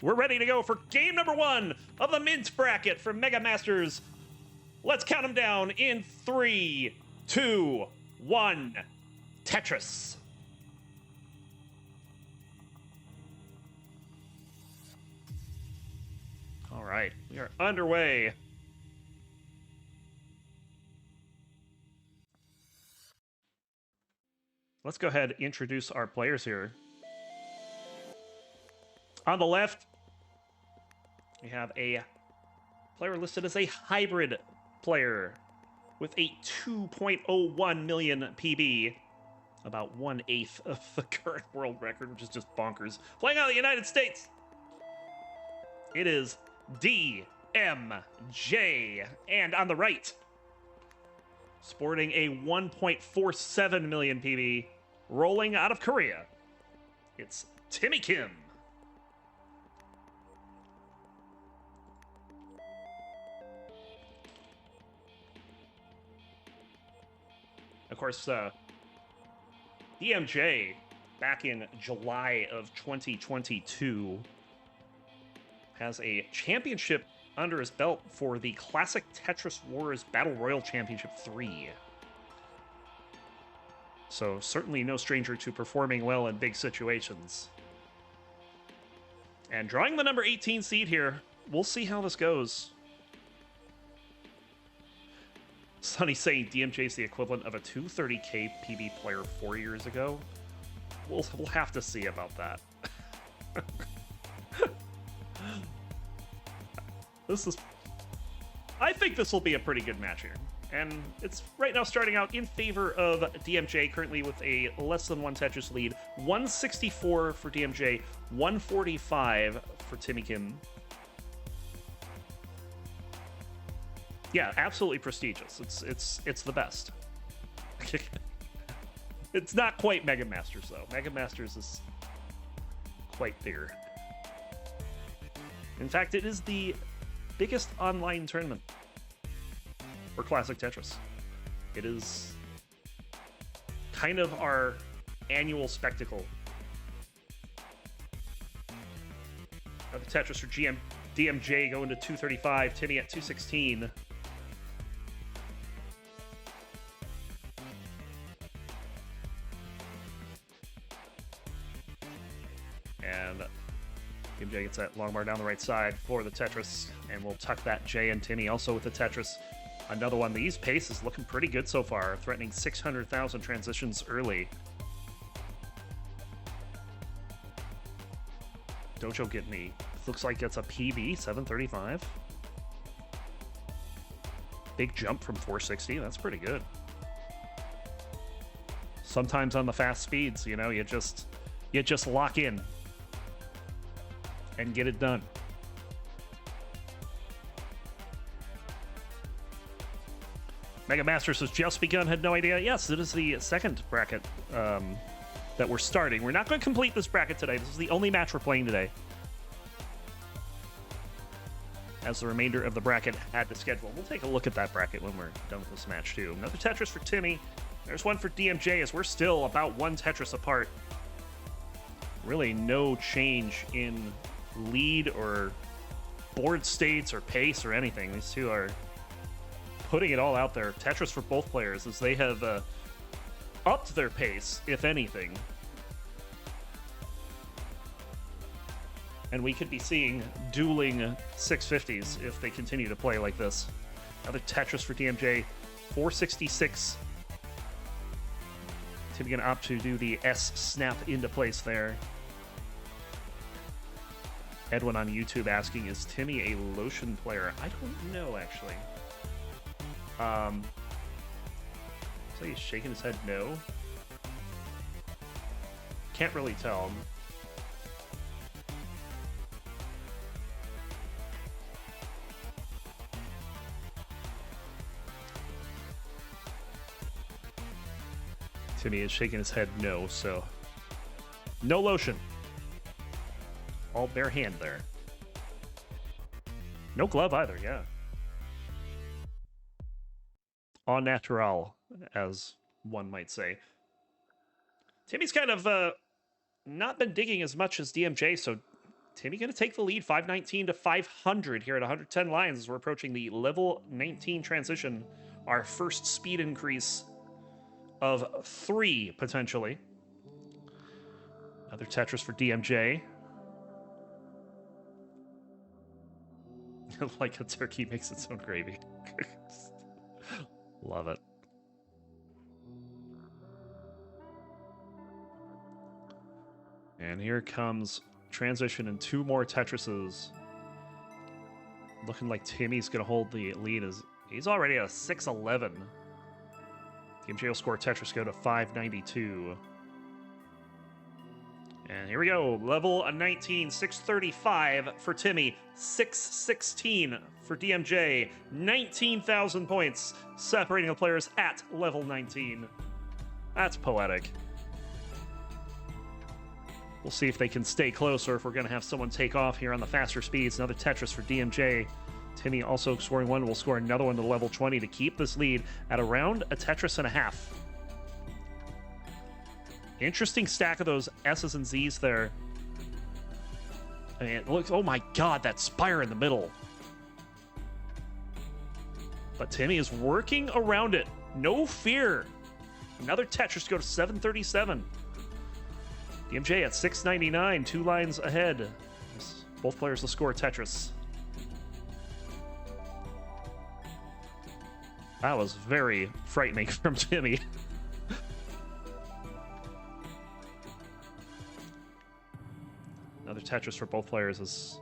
We're ready to go for game number 1 of the Mint Bracket for Mega Masters. Let's count them down in 3, 2, 1. Tetris. All right, we are underway. Let's go ahead and introduce our players here. On the left, we have a player listed as a hybrid player with a 2.01 million PB, about 1/8 of the current world record, which is just bonkers. Playing out of the United States, it is DMJ. And on the right, sporting a 1.47 million PB, rolling out of Korea, it's Timmy Kim. Of course, DMJ, back in July of 2022, has a championship under his belt for the Classic Tetris Wars Battle Royal Championship 3. So certainly no stranger to performing well in big situations. And drawing the number 18 seed here, we'll see how this goes. Sonny saying DMJ is the equivalent of a 230k PB player 4 years ago. We'll have to see about that. I think this will be a pretty good match here. And it's right now starting out in favor of DMJ, currently with a less than 1 Tetris lead. 164 for DMJ, 145 for Timmy Kim. Yeah, absolutely prestigious. It's the best. It's not quite Mega Masters though. Mega Masters is quite bigger. In fact, it is the biggest online tournament for Classic Tetris. It is kind of our annual spectacle. The Tetris for DMJ going to 235, Timmy at 216. And DMJ gets that long bar down the right side for the Tetris, and we'll tuck that J and Timmy also with the Tetris. Another one. These pace is looking pretty good so far, threatening 600,000 transitions early. Dojo get me. Looks like it's a PB, 735. Big jump from 460. That's pretty good. Sometimes on the fast speeds, you know, you just lock in and get it done. Mega Masters has just begun, had no idea. Yes, it is the second bracket that we're starting. We're not going to complete this bracket today. This is the only match we're playing today, as the remainder of the bracket had to schedule. We'll take a look at that bracket when we're done with this match too. Another Tetris for Timmy. There's one for DMJ, as we're still about 1 Tetris apart. Really no change in lead or board states or pace or anything. These two are putting it all out there. Tetris for both players, as they have upped their pace, if anything. And we could be seeing dueling 650s if they continue to play like this. Another Tetris for DMJ, 466. Timmy gonna opt to do the S snap into place there. Edwin on YouTube asking, is Timmy a lotion player? I don't know, actually. So he's shaking his head no. Can't really tell. Timmy is shaking his head no, so no lotion. All bare hand there. No glove either, yeah. Au natural, as one might say. Timmy's kind of not been digging as much as DMJ, so Timmy going to take the lead, 519 to 500 here at 110 lines as we're approaching the level 19 transition. Our first speed increase of 3, potentially. Another Tetris for DMJ. Like a turkey makes its own gravy. Love it. And here comes transition and 2 more Tetrises. Looking like Timmy's going to hold the lead. He's already at a 611. DMJ will score Tetris go to 592. And here we go. Level 19, 635 for Timmy, 616 for DMJ. 19,000 points separating the players at level 19. That's poetic. We'll see if they can stay close or if we're going to have someone take off here on the faster speeds. Another Tetris for DMJ. Timmy also scoring one. We'll score another one to level 20 to keep this lead at around a Tetris and a half. Interesting stack of those S's and Z's there. And look, oh my god, that spire in the middle. But Timmy is working around it. No fear. Another Tetris to go to 737. DMJ at 699, 2 lines ahead. Both players will score Tetris. That was very frightening from Timmy. Another Tetris for both players as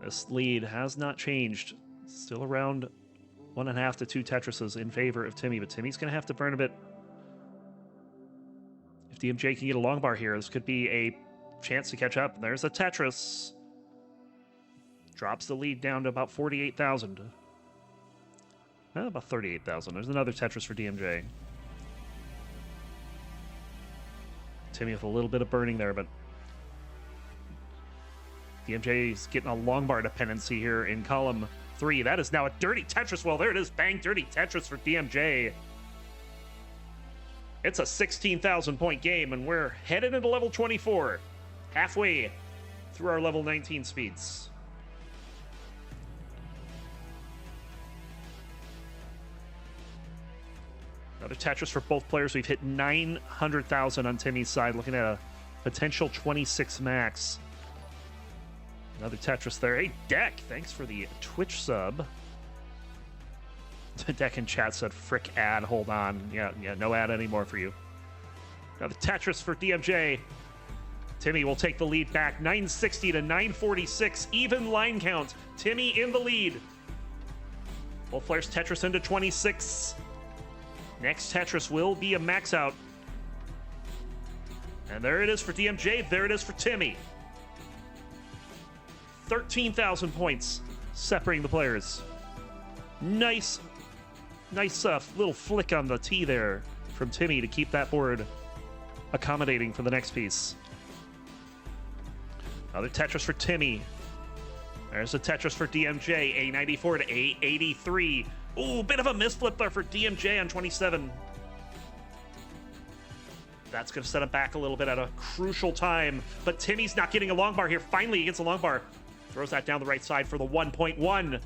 this lead has not changed. Still around 1.5 to 2 Tetrises in favor of Timmy, but Timmy's going to have to burn a bit. If DMJ can get a long bar here, this could be a chance to catch up. There's a Tetris. Drops the lead down to about 48,000. About 38,000. There's another Tetris for DMJ. Timmy with a little bit of burning there, but DMJ is getting a long bar dependency here in column 3. That is now a dirty Tetris. Well, there it is. Bang, dirty Tetris for DMJ. It's a 16,000 point game, and we're headed into level 24. Halfway through our level 19 speeds. Another Tetris for both players. We've hit 900,000 on Timmy's side, looking at a potential 26 max. Another Tetris there. Hey, Deck, thanks for the Twitch sub. Deck in chat said, frick ad, hold on. Yeah, no ad anymore for you. Another Tetris for DMJ. Timmy will take the lead back, 960 to 946. Even line count. Timmy in the lead. Both players Tetris into 26. Next Tetris will be a max out. And there it is for DMJ. There it is for Timmy. 13,000 points separating the players. Nice little flick on the T there from Timmy to keep that board accommodating for the next piece. Another Tetris for Timmy. There's a Tetris for DMJ. A94 to A83. Ooh, bit of a misflip there for DMJ on 27. That's going to set him back a little bit at a crucial time. But Timmy's not getting a long bar here. Finally, he gets a long bar. Throws that down the right side for the 1.1.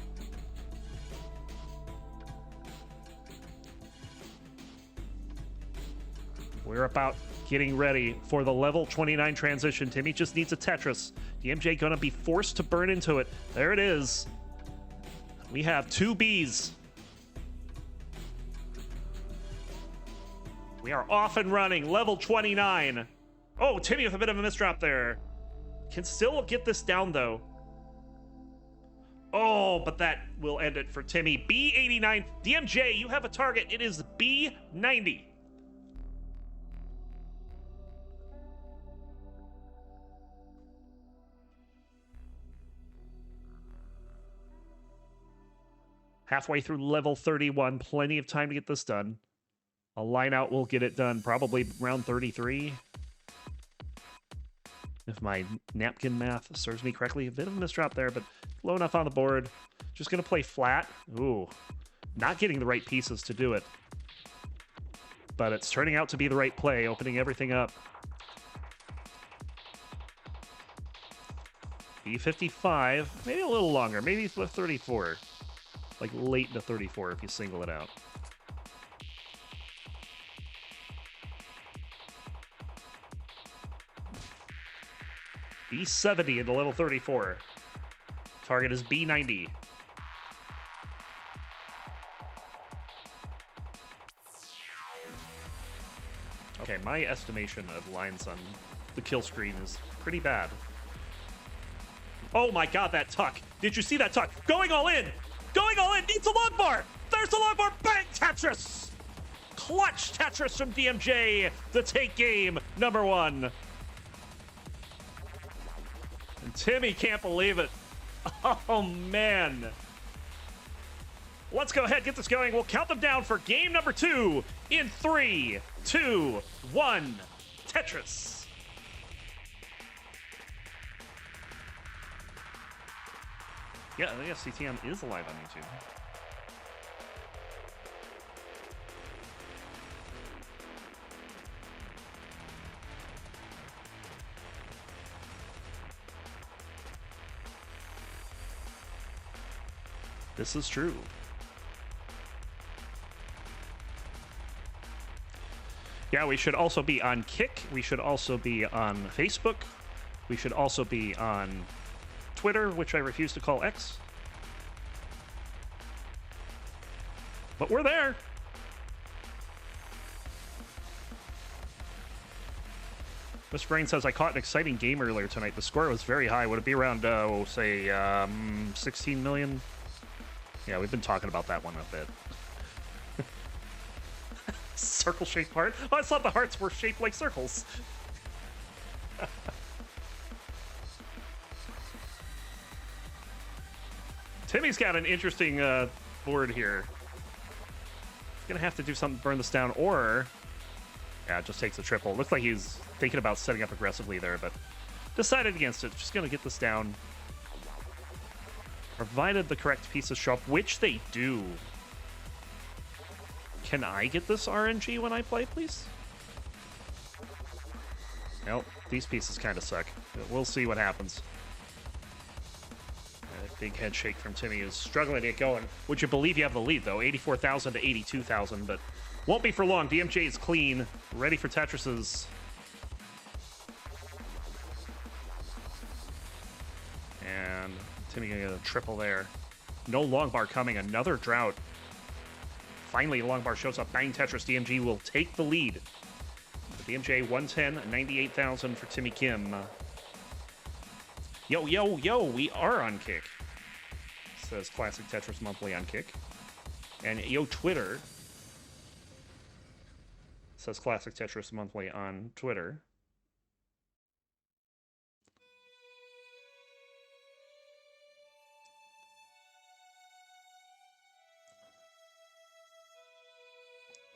We're about getting ready for the level 29 transition. Timmy just needs a Tetris. DMJ going to be forced to burn into it. There it is. We have 2 Bs. We are off and running. Level 29. Oh, Timmy with a bit of a misdrop there. Can still get this down, though. Oh, but that will end it for Timmy. B89. DMJ, you have a target. It is B90. Halfway through level 31. Plenty of time to get this done. A line out will get it done probably around 33. If my napkin math serves me correctly. A bit of a misdrop there, but low enough on the board. Just going to play flat. Ooh, not getting the right pieces to do it. But it's turning out to be the right play, opening everything up. B55, maybe a little longer, maybe 34. Like late into 34 if you single it out. B70 into level 34. Target is B90. Okay, my estimation of lines on the kill screen is pretty bad. Oh my god, that tuck. Did you see that tuck? Going all in! Going all in! Needs a long bar! There's the long bar! Bang! Tetris! Clutch Tetris from DMJ to take game number 1. And Timmy can't believe it. Oh, man. Let's go ahead, get this going. We'll count them down for game number 2 in 3, 2, 1. Tetris. Yeah, I guess CTM is live on YouTube. This is true. Yeah, we should also be on Kick. We should also be on Facebook. We should also be on Twitter, which I refuse to call X. But we're there. Mr. Brain says, I caught an exciting game earlier tonight. The score was very high. Would it be around, say, 16 million? Yeah, we've been talking about that one a bit. Circle-shaped heart? Oh, I thought the hearts were shaped like circles. Timmy's got an interesting board here. He's gonna have to do something to burn this down, or... Yeah, it just takes a triple. Looks like he's thinking about setting up aggressively there, but decided against it. Just gonna get this down. Provided the correct pieces show up, which they do. Can I get this RNG when I play, please? Nope, these pieces kind of suck. We'll see what happens. That big head shake from Timmy is struggling to get going. Would you believe you have the lead, though? 84,000 to 82,000, but won't be for long. DMJ is clean, ready for Tetris's. And Timmy gonna get a triple there. No long bar coming, another drought. Finally, a long bar shows up. 9 Tetris. DMG will take the lead. DMJ 110, 98,000 for Timmy Kim. Yo, yo, yo, we are on Kick. Says Classic Tetris Monthly on Kick. And yo, Twitter. Says Classic Tetris Monthly on Twitter.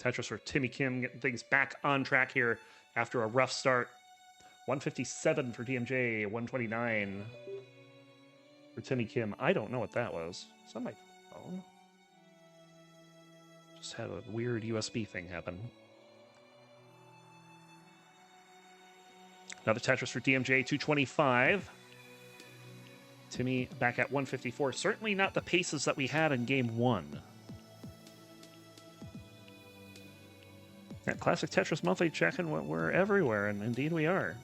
Tetris for Timmy Kim, getting things back on track here after a rough start. 157 for DMJ, 129 for Timmy Kim. I don't know what that was. Is that my phone? Just had a weird USB thing happen. Another Tetris for DMJ, 225. Timmy back at 154. Certainly not the paces that we had in game 1. Classic Tetris Monthly checking what we're everywhere, and indeed we are.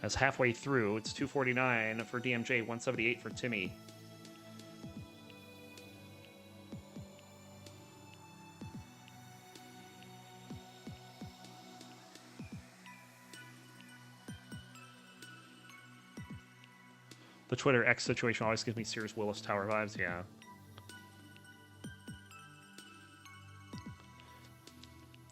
As halfway through, it's 249 for DMJ, 178 for Timmy. The Twitter X situation always gives me Sears Willis Tower vibes, yeah.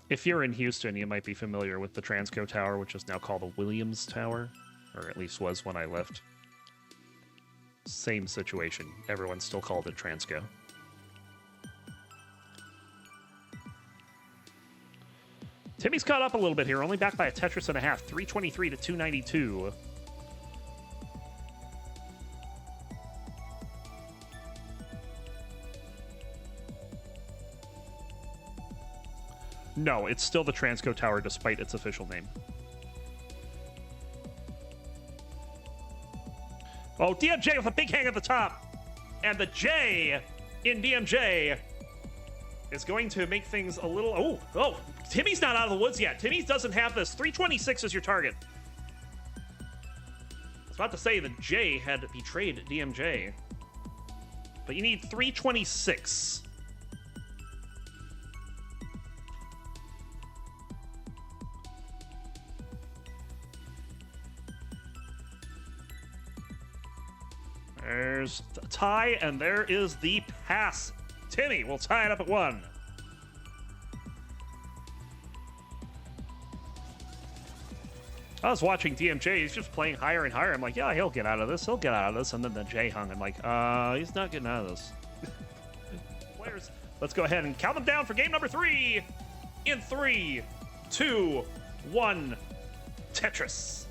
If you're in Houston, you might be familiar with the Transco Tower, which is now called the Williams Tower, or at least was when I left. Same situation. Everyone still called it Transco. Timmy's caught up a little bit here, only back by a Tetris and a half, 323 to 292. No, it's still the Transco Tower despite its official name. Oh, DMJ with a big hang at the top. And the J in DMJ is going to make things a little... Oh, Timmy's not out of the woods yet. Timmy doesn't have this. 326 is your target. I was about to say the J had betrayed DMJ. But you need 326. There's a tie, and there is the pass. Timmy will tie it up at 1. I was watching DMJ. He's just playing higher and higher. I'm like, yeah, he'll get out of this. He'll get out of this. And then the J hung. I'm like, he's not getting out of this. Players, let's go ahead and count them down for game number 3. In 3, 2, 1. Tetris.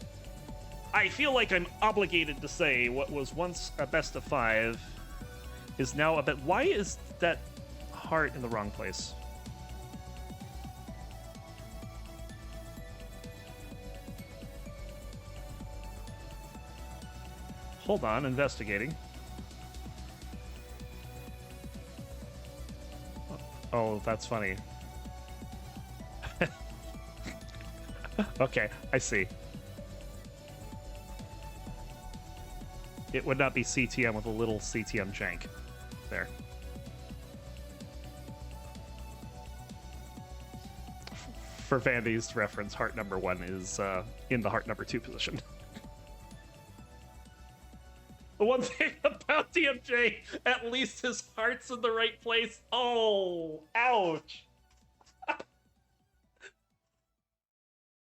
I feel like I'm obligated to say what was once a best of 5 is now a bet. Why is that heart in the wrong place? Hold on, investigating. Oh, that's funny. Okay, I see. It would not be CTM with a little CTM jank. There. For Vandy's reference, heart number 1 is in the heart number 2 position. The one thing about DMJ, at least his heart's in the right place. Oh, ouch.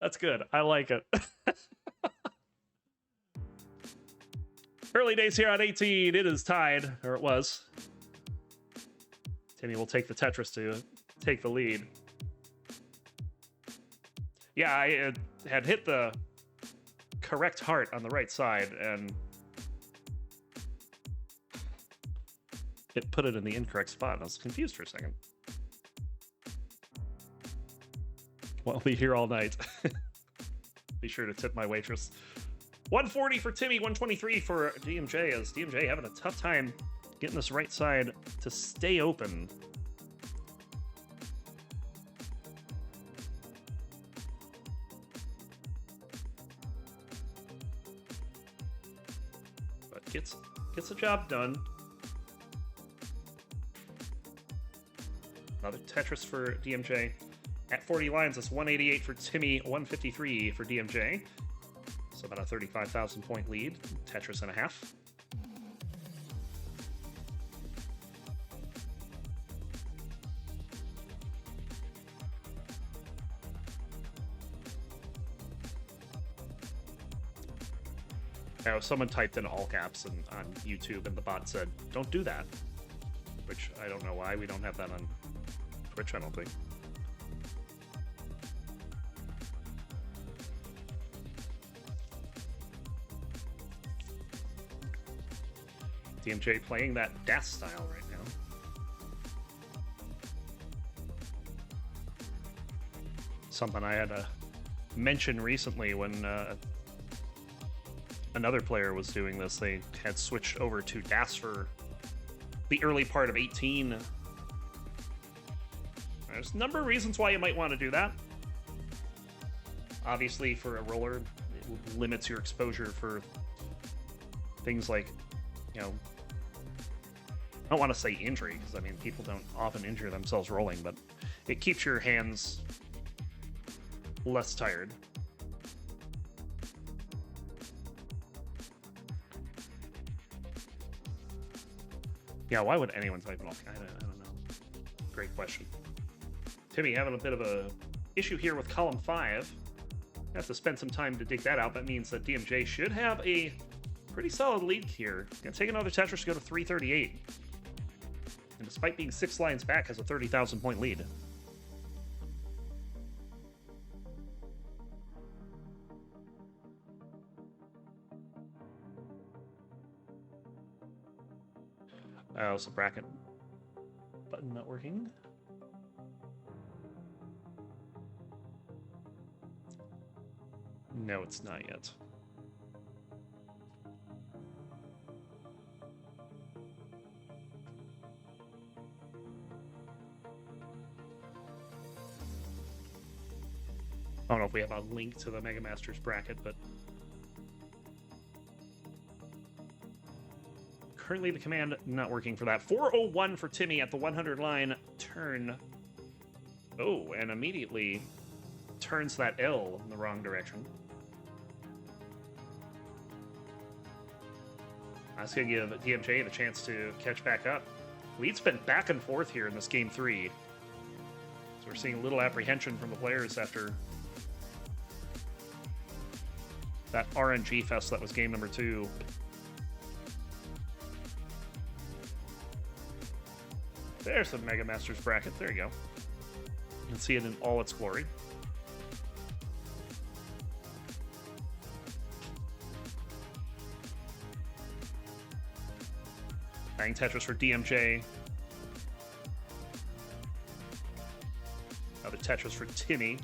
That's good. I like it. Early days here on 18. It is tied, or it was. Timmy will take the Tetris to take the lead. Yeah, I had hit the correct heart on the right side, and it put it in the incorrect spot. I was confused for a second. Well, I'll be here all night. Be sure to tip my waitress. 140 for Timmy, 123 for DMJ, as DMJ having a tough time getting this right side to stay open. But gets the job done. Another Tetris for DMJ. At 40 lines, that's 188 for Timmy, 153 for DMJ. So about a 35,000 point lead. Tetris and a half. Now, someone typed in all caps on YouTube, and the bot said, "Don't do that." Which I don't know why we don't have that on Twitch, I don't think. DMJ playing that death style right now. Something I had to mention recently when another player was doing this. They had switched over to DAS for the early part of 18. There's a number of reasons why you might want to do that. Obviously, for a roller, it limits your exposure for things like, you know, I don't want to say injury, because I mean, people don't often injure themselves rolling, but it keeps your hands less tired. Yeah, why would anyone type it off? I don't know. Great question. Timmy having a bit of a issue here with column 5. Have to spend some time to dig that out. That means that DMJ should have a pretty solid lead here. Gonna take another Tetris to go to 338. And despite being 6 lines back, has a 30,000 point lead. Oh, so bracket button not working. No, it's not yet. I don't know if we have a link to the Mega Masters bracket, but currently the command not working for that. 401 for Timmy at the 100 line. Turn. Oh, and immediately turns that L in the wrong direction. That's going to give DMJ the chance to catch back up. Lead's been back and forth here in this game 3. So we're seeing a little apprehension from the players after that RNG fest that was game number 2. There's the Mega Masters bracket. There you go. You can see it in all its glory. Bang Tetris for DMJ. Another Tetris for Timmy.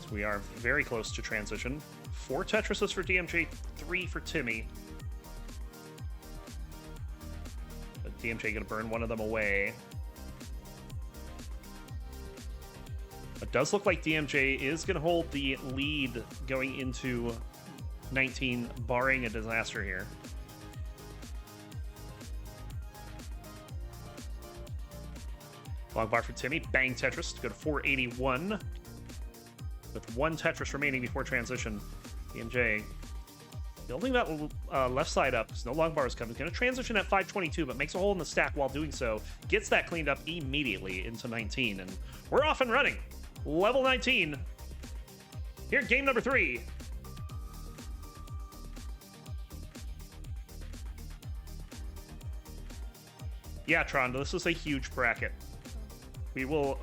So we are very close to transition. 4 Tetrises for DMJ, 3 for Timmy. But DMJ gonna burn one of them away. It does look like DMJ is gonna hold the lead going into 19, barring a disaster here. Long bar for Timmy. Bang Tetris to go to 481. With 1 Tetris remaining before transition. DMJ building that left side up because no long bar is coming. Going to transition at 522, but makes a hole in the stack while doing so. Gets that cleaned up immediately into 19. And we're off and running. Level 19. Here, game number 3. Yeah, Tron, this is a huge bracket. We'll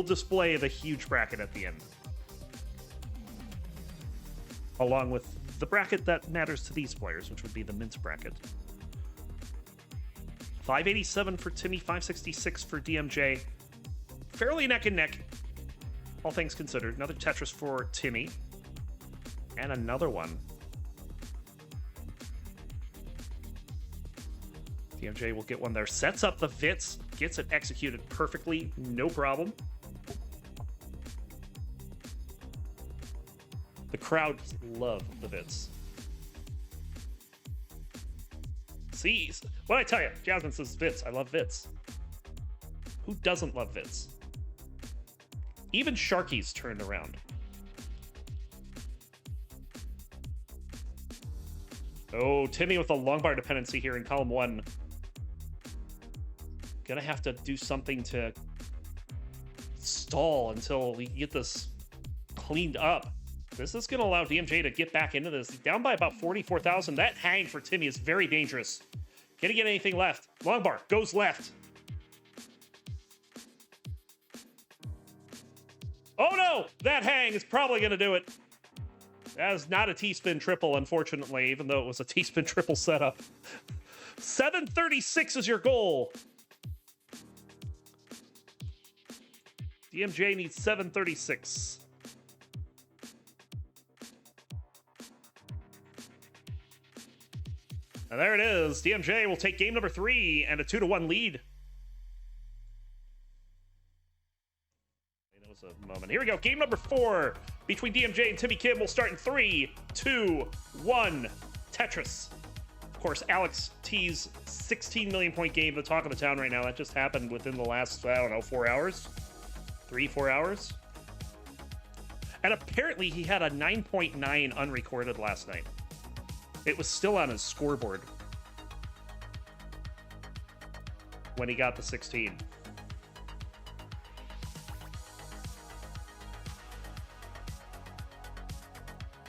display the huge bracket at the end, along with the bracket that matters to these players, which would be the mint bracket. 587 for Timmy, 566 for DMJ. Fairly neck and neck, all things considered. Another Tetris for Timmy, and another one. DMJ will get one there. Sets up the Vits. Gets it executed perfectly. No problem. The crowd love the Vits. See, what I tell you, Jasmine says Vits. I love Vits. Who doesn't love Vits? Even Sharky's turned around. Oh, Timmy with a long bar dependency here in column 1. Gonna have to do something to stall until we get this cleaned up. This is gonna allow DMJ to get back into this. Down by about 44,000. That hang for Timmy is very dangerous. Can he get anything left? Long bar goes left. Oh no! That hang is probably gonna do it. That is not a T-spin triple, unfortunately, even though it was a T-spin triple setup. 736 is your goal. DMJ needs 736. And there it is. DMJ will take game number 3 and a 2-1 lead. That was a moment. Here we go. Game number 4 between DMJ and Timmy Kim will start in 3, 2, 1. Tetris. Of course, Alex T's 16 million point game, the talk of the town right now. That just happened within the last, I don't know, 4 hours? 3-4 hours? And apparently he had a 9.9 unrecorded last night. It was still on his scoreboard when he got the 16.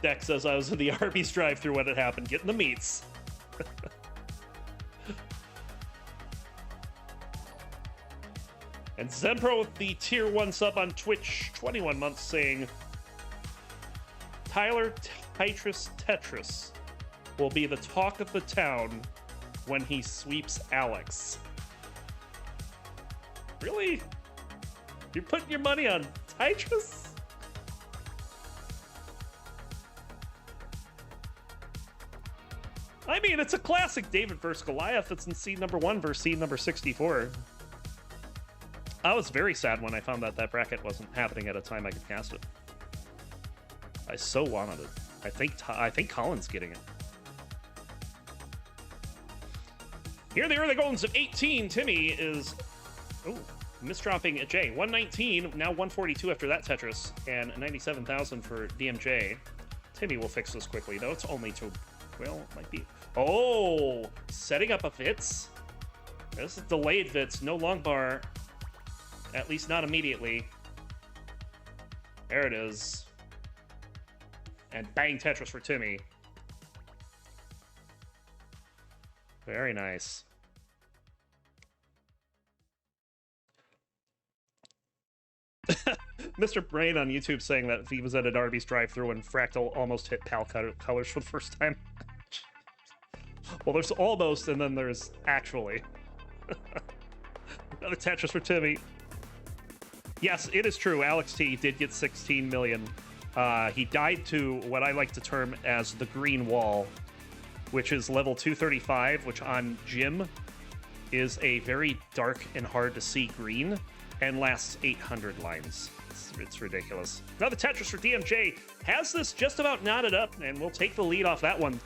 Dex says I was in the Arby's drive-thru when it happened, getting the meats. And Zempro with the tier 1 sub on Twitch, 21 months, saying Tyler Tetris will be the talk of the town when he sweeps Alex. Really? You're putting your money on Tetris? I mean, it's a classic David versus Goliath. It's in seed number 1 versus seed number 64. I was very sad when I found that that bracket wasn't happening at a time I could cast it. I so wanted it. I think Colin's getting it. Here are the early goals of 18. Timmy is misdropping at J. 119, now 142 after that Tetris, and 97,000 for DMJ. Timmy will fix this quickly, though. It's only to, well, it might be. Oh, setting up a Vitz. This is delayed Vitz, no long bar. At least not immediately. There it is. And bang Tetris for Timmy. Very nice. Mr. Brain on YouTube saying that he was at an Arby's drive-thru and Fractal almost hit Pal Colors for the first time. Well, there's almost, and then there's actually. Another Tetris for Timmy. Yes, it is true. Alex T did get 16 million. He died to what I like to term as the green wall, which is level 235, which on Jim is a very dark and hard to see green and lasts 800 lines. It's ridiculous. Another Tetris for DMJ. Has this just about knotted up, and we'll take the lead off that one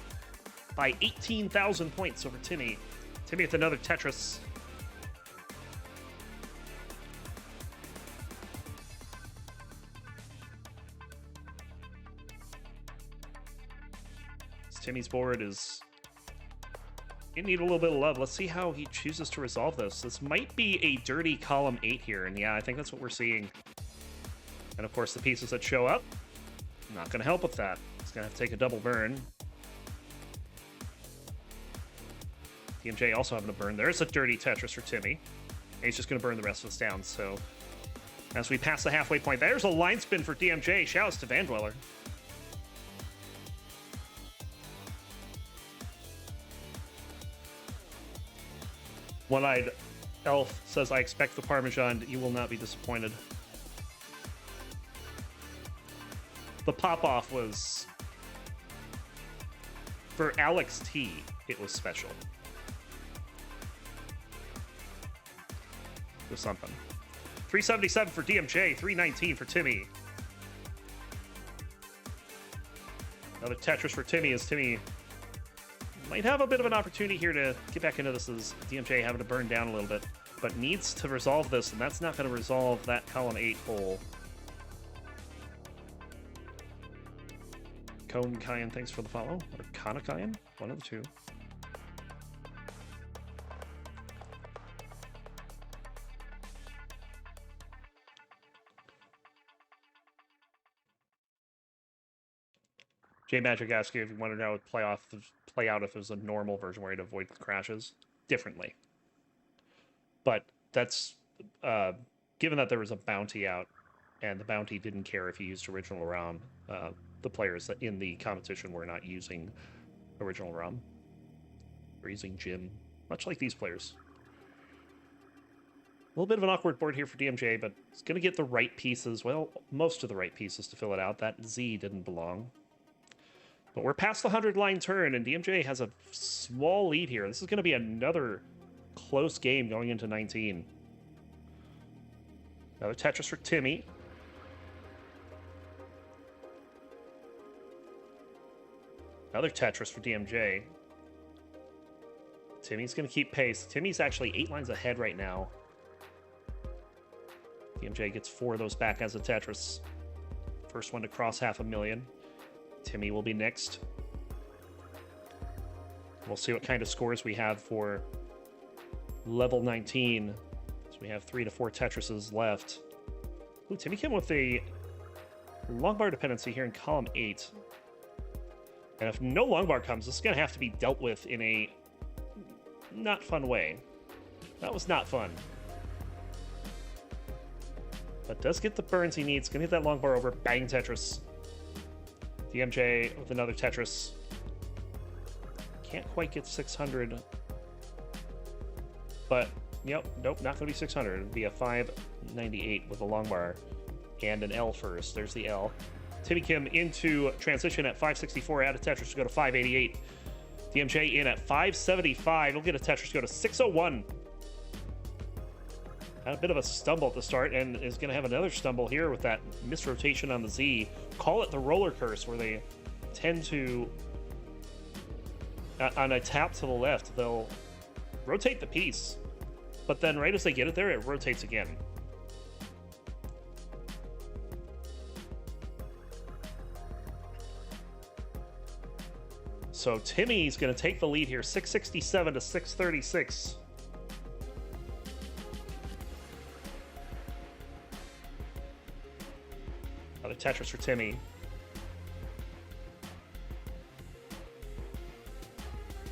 by 18,000 points over Timmy. Timmy with another Tetris. Timmy's board is in need a little bit of love. Let's see how he chooses to resolve this. This might be a dirty column 8 here, and yeah, I think that's what we're seeing. And of course, the pieces that show up, not going to help with that. It's going to have to take a double burn. DMJ also having to burn. There's a dirty Tetris for Timmy. And he's just going to burn the rest of us down. So as we pass the halfway point, there's a line spin for DMJ. Shouts to Vandweller. One-eyed elf says, I expect the Parmesan. You will not be disappointed. The pop-off was... For Alex T, it was special. It was something. 377 for DMJ, 319 for Timmy. Another Tetris for Timmy as Timmy might have a bit of an opportunity here to get back into this as DMJ having to burn down a little bit, but needs to resolve this, and that's not going to resolve that column 8 hole. Cone Kyan, thanks for the follow. Or Kanakayan? One of the two. J Magic asks you if you want to know how it would play out if there's a normal version where you'd avoid crashes differently. But that's given that there was a bounty out, and the bounty didn't care if you used original ROM. The players in the competition were not using original ROM. We're using Jim, much like these players. A little bit of an awkward board here for DMJ, but it's going to get the right pieces. Well, most of the right pieces to fill it out. That Z didn't belong. But we're past the 100-line turn, and DMJ has a small lead here. This is going to be another close game going into 19. Another Tetris for Timmy. Another Tetris for DMJ. Timmy's going to keep pace. Timmy's actually 8 lines ahead right now. DMJ gets 4 of those back as a Tetris. First one to cross 500,000. Timmy will be next. We'll see what kind of scores we have for level 19. So we have 3 to 4 Tetrises left. Ooh, Timmy Kim with a long bar dependency here in column 8. And if no long bar comes, this is going to have to be dealt with in a not fun way. That was not fun. But does get the burns he needs. Going to get that long bar over. Bang Tetris. DMJ with another Tetris. Can't quite get 600. But, yep, nope, not going to be 600. It'll be a 598 with a long bar and an L first. There's the L. Timmy Kim into transition at 564. Add a Tetris to go to 588. DMJ in at 575. He'll get a Tetris to go to 601. Had a bit of a stumble at the start and is going to have another stumble here with that misrotation on the Z. Call it the roller curse, where they tend to, on a tap to the left, they'll rotate the piece, but then right as they get it there, it rotates again. So Timmy's going to take the lead here, 667 to 636. Another Tetris for Timmy.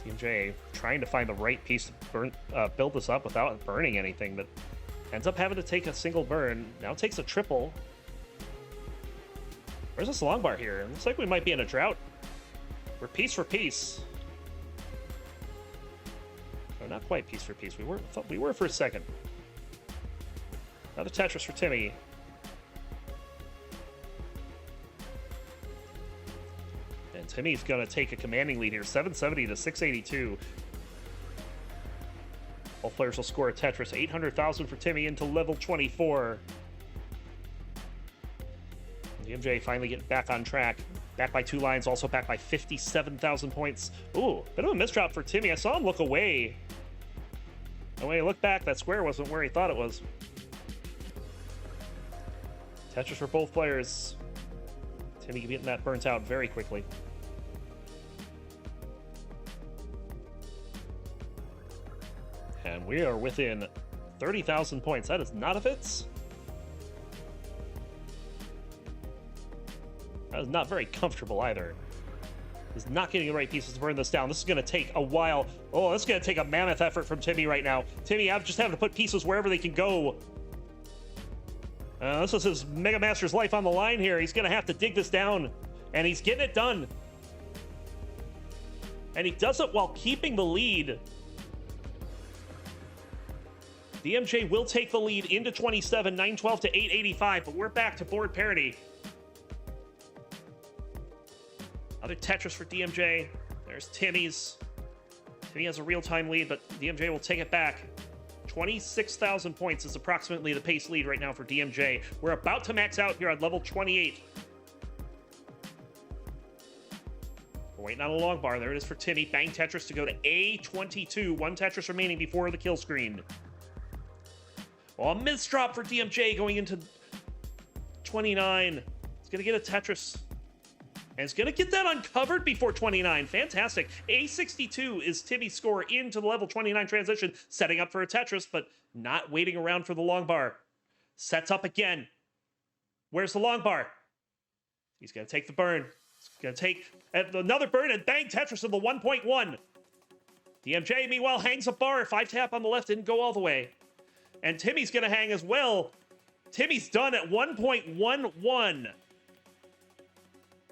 DMJ trying to find the right piece to build this up without burning anything, but ends up having to take a single burn. Now takes a triple. Where's this long bar here? It looks like we might be in a drought. We're piece for piece. No, not quite piece for piece. Thought we were for a second. Another Tetris for Timmy. And Timmy's going to take a commanding lead here, 770 to 682. All players will score a Tetris. 800,000 for Timmy into level 24. DMJ finally getting back on track. Back by 2 lines, also back by 57,000 points. Ooh, bit of a misdrop for Timmy. I saw him look away. And when he looked back, that square wasn't where he thought it was. Tetris for both players. Timmy getting that burnt out very quickly. And we are within 30,000 points. That is not a fits. That is not very comfortable either. He's not getting the right pieces to burn this down. This is going to take a while. Oh, this is going to take a mammoth effort from Timmy right now. Timmy just having to put pieces wherever they can go. This is his Mega Master's life on the line here. He's going to have to dig this down, and he's getting it done. And he does it while keeping the lead. DMJ will take the lead into 27, 912 to 885, but we're back to board parity. Other Tetris for DMJ. There's Timmy's. Timmy has a real-time lead, but DMJ will take it back. 26,000 points is approximately the pace lead right now for DMJ. We're about to max out here on level 28. We're waiting on a long bar. There it is for Timmy. Bang Tetris to go to A22. 1 Tetris remaining before the kill screen. Oh, a misdrop for DMJ going into 29. He's going to get a Tetris. And it's going to get that uncovered before 29. Fantastic. A62 is Timmy's score into the level 29 transition, setting up for a Tetris, but not waiting around for the long bar. Sets up again. Where's the long bar? He's going to take the burn. He's going to take another burn and bang Tetris in the 1.1. DMJ, meanwhile, hangs a bar. 5 tap on the left, didn't go all the way. And Timmy's going to hang as well. Timmy's done at 1.11.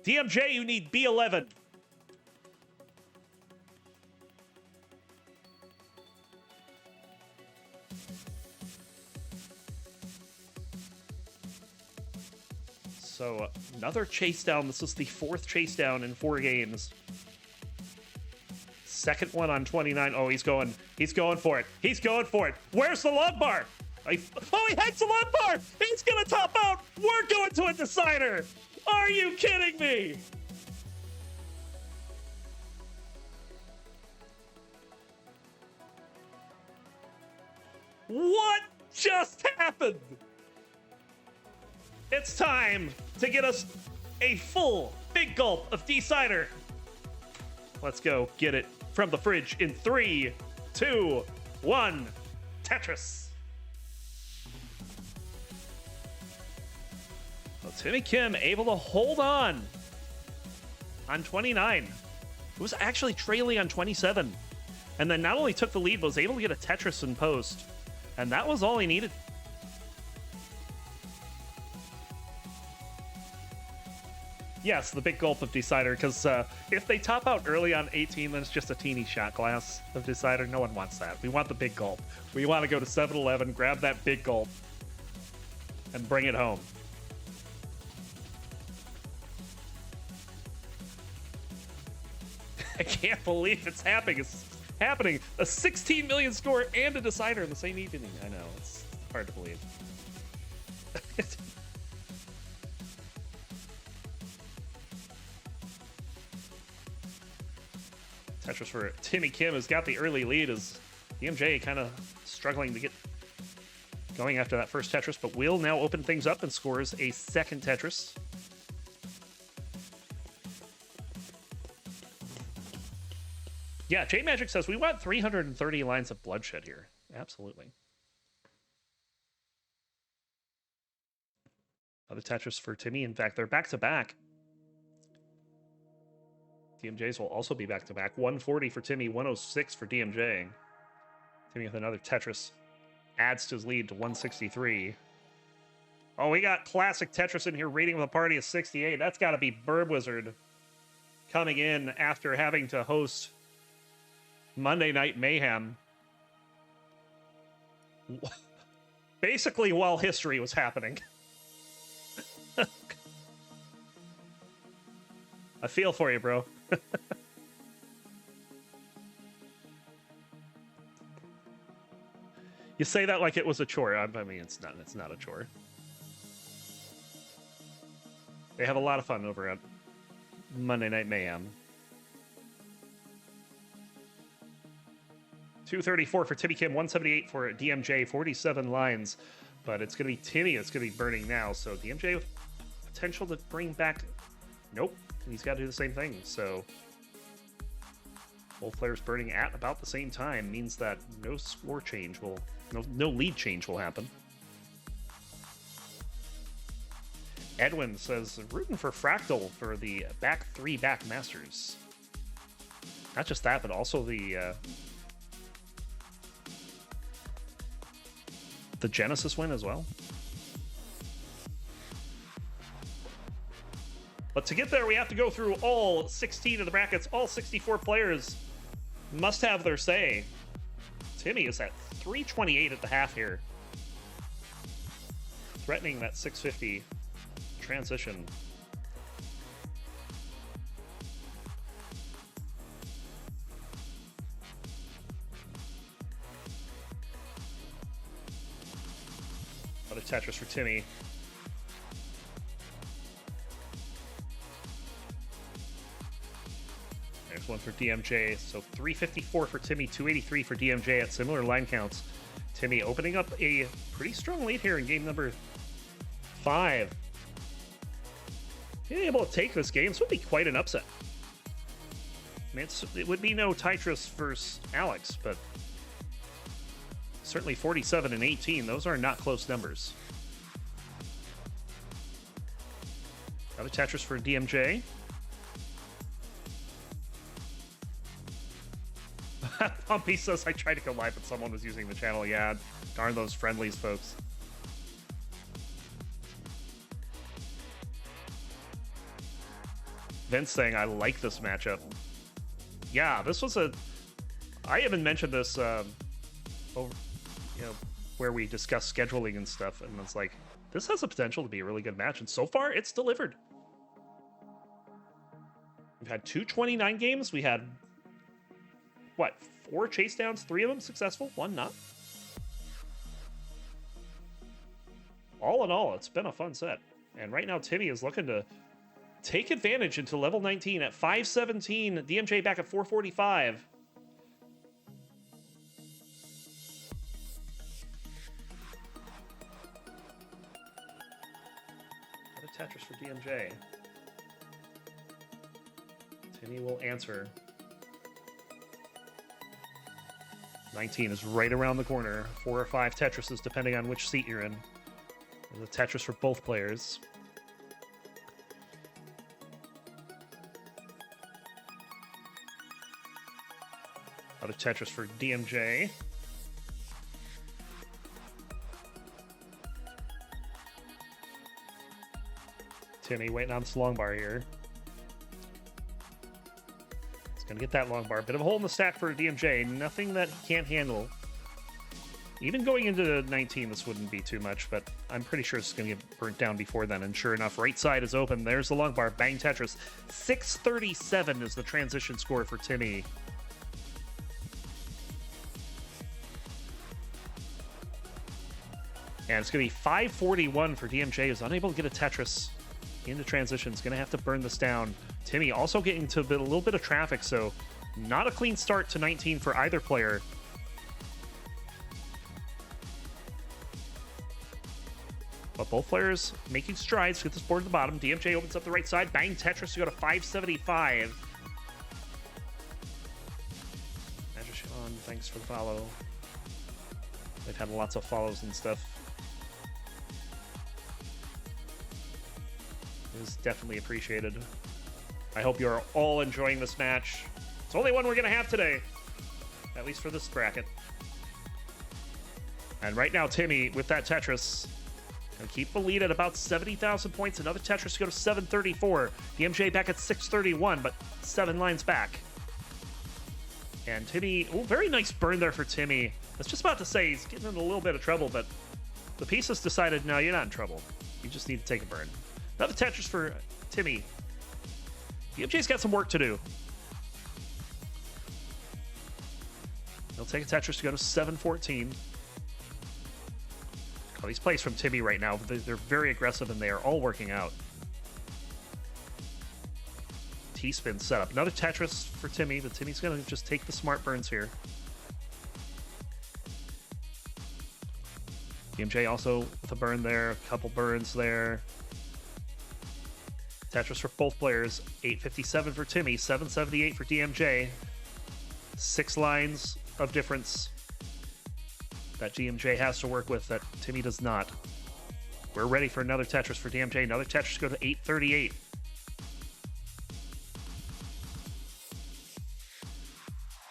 DMJ, you need B11. So, another Chasedown. This is the 4th Chasedown in 4 games. Second one on 29. Oh, he's going for it. He's going for it. Where's the long bar? Oh, he hits the long bar. He's going to top out. We're going to a decider. Are you kidding me? What just happened? It's time to get us a full big gulp of Decisive. Let's go get it from the fridge in 3, 2, 1. Tetris. Well, Timmy Kim able to hold on 29. It was actually trailing on 27. And then not only took the lead, but was able to get a Tetris in post. And that was all he needed. Yes, the big gulp of Decider, because if they top out early on 18, then it's just a teeny shot glass of Decider. No one wants that. We want the big gulp. We want to go to 7-Eleven, grab that big gulp, and bring it home. I can't believe it's happening. It's happening. A 16 million score and a Decider in the same evening. I know. It's Hard to believe. Tetris for Timmy Kim has got the early lead as DMJ kind of struggling to get going after that first Tetris, but will now open things up and scores a second Tetris. Yeah, J Magic says we want 330 lines of bloodshed here. Absolutely. Other Tetris for Timmy. In fact, they're back to back. DMJ's will also be back to back. 140 for Timmy, 106 for DMJ. Timmy with another Tetris adds to his lead to 163. Oh, we got classic Tetris in here. Rating of the party is 68. That's got to be Burb Wizard coming in after having to host Monday Night Mayhem. Basically while history was happening. I feel for you, bro. You say that like it was a chore. I mean, it's not a chore. They have a lot of fun over at Monday Night Mayhem. 234 for Timmy Kim, 178 for DMJ, 47 lines. But it's going to be Timmy that's going to be burning now. So DMJ with potential to bring back... Nope. He's got to do the same thing. So both players burning at about the same time means that no score change will... No lead change will happen. Edwin says, rooting for Fractal for the back 3 back masters. Not just that, but also the Genesis win as well. But to get there, we have to go through all 16 of the brackets. All 64 players must have their say. Timmy is at 328 at the half here. Threatening that 650 transition. Another Tetris for Timmy. There's one for DMJ. So 354 for Timmy, 283 for DMJ at similar line counts. Timmy opening up a pretty strong lead here in game number 5. Being able to take this game, this would be quite an upset. I mean, it would be no Tetris versus Alex, but certainly 47 and 18. Those are not close numbers. Another Tetris for DMJ. Pumpy says, I tried to go live, but someone was using the channel. Yeah, darn those friendlies, folks. Vince saying, I like this matchup. Yeah, this was a... I even mentioned this, over, where we discuss scheduling and stuff, and it's like, this has the potential to be a really good match, and so far, it's delivered. We've had 229 games. We had... what, 4 Chasedowns, 3 of them successful, 1 not? All in all, it's been a fun set. And right now, Timmy is looking to take advantage into level 19 at 517. DMJ back at 445. Another Tetris for DMJ. Timmy will answer. 19 is right around the corner. 4 or 5 Tetrises, depending on which seat you're in. There's a Tetris for both players. Another Tetris for DMJ. Timmy waiting on this long bar here. Gonna get that long bar. Bit of a hole in the stack for DMJ. Nothing that he can't handle. Even going into 19, this wouldn't be too much, but I'm pretty sure it's gonna get burnt down before then. And sure enough, right side is open. There's the long bar. Bang Tetris. 637 is the transition score for Timmy. And it's going to be 541 for DMJ, who's unable to get a Tetris into transition. Is going to have to burn this down. Timmy also getting to a little bit of traffic, so not a clean start to 19 for either player. But both players making strides to get this board to the bottom. DMJ opens up the right side. Bang Tetris to go to 575. Magic Sean, thanks for the follow. They've had lots of follows and stuff. It is definitely appreciated. I hope you're all enjoying this match. It's only one we're going to have today, at least for this bracket. And right now, Timmy, with that Tetris, and keep the lead at about 70,000 points. Another Tetris to go to 734. DMJ back at 631, but 7 lines back. And Timmy, oh, very nice burn there for Timmy. I was just about to say he's getting in a little bit of trouble, but the pieces decided, no, you're not in trouble. You just need to take a burn. Another Tetris for Timmy. DMJ's got some work to do. He'll take a Tetris to go to 714. Oh, these plays from Timmy right now, they're very aggressive and they are all working out. T-spin setup. Another Tetris for Timmy, but Timmy's going to just take the smart burns here. DMJ also with a burn there, a couple burns there. Tetris for both players. 857 for Timmy, 778 for DMJ. 6 lines of difference that DMJ has to work with that Timmy does not. We're ready for another Tetris for DMJ. Another Tetris to go to 838.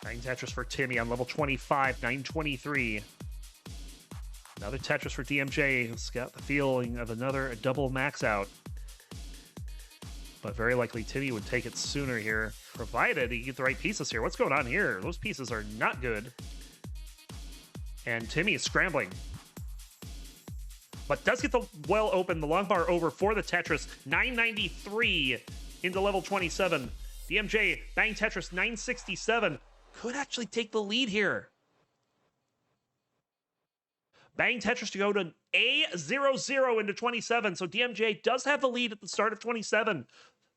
Nine Tetris for Timmy on level 25, 923. Another Tetris for DMJ, who's got the feeling of another double max out. But very likely Timmy would take it sooner here, provided he get the right pieces here. What's going on here? Those pieces are not good. And Timmy is scrambling. But does get the well open, the long bar over for the Tetris. 993 into level 27. DMJ, bang Tetris, 967. Could actually take the lead here. Bang Tetris to go to A00 into 27. So DMJ does have the lead at the start of 27.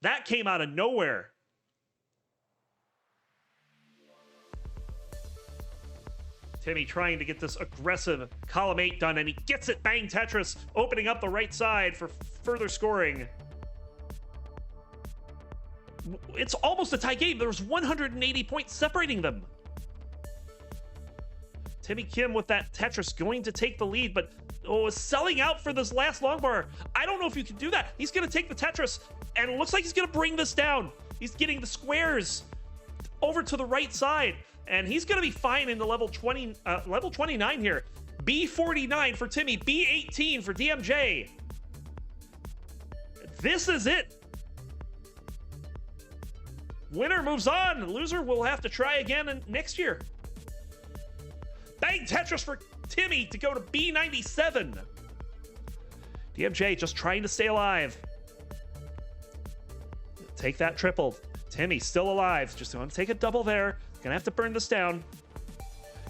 That came out of nowhere. Timmy trying to get this aggressive column 8 done, and he gets it. Bang Tetris, opening up the right side for further scoring. It's almost a tie game. There's 180 points separating them. Timmy Kim with that Tetris going to take the lead, but selling out for this last long bar. I don't know if you can do that. He's going to take the Tetris, and it looks like he's going to bring this down. He's getting the squares over to the right side, and he's going to be fine in the level 29 here. B49 for Timmy, B18 for DMJ. This is it. Winner moves on. The loser will have to try again next year. Bang Tetris for Timmy to go to B97. DMJ just trying to stay alive. Take that triple. Timmy still alive. Just going to take a double there. Gonna have to burn this down.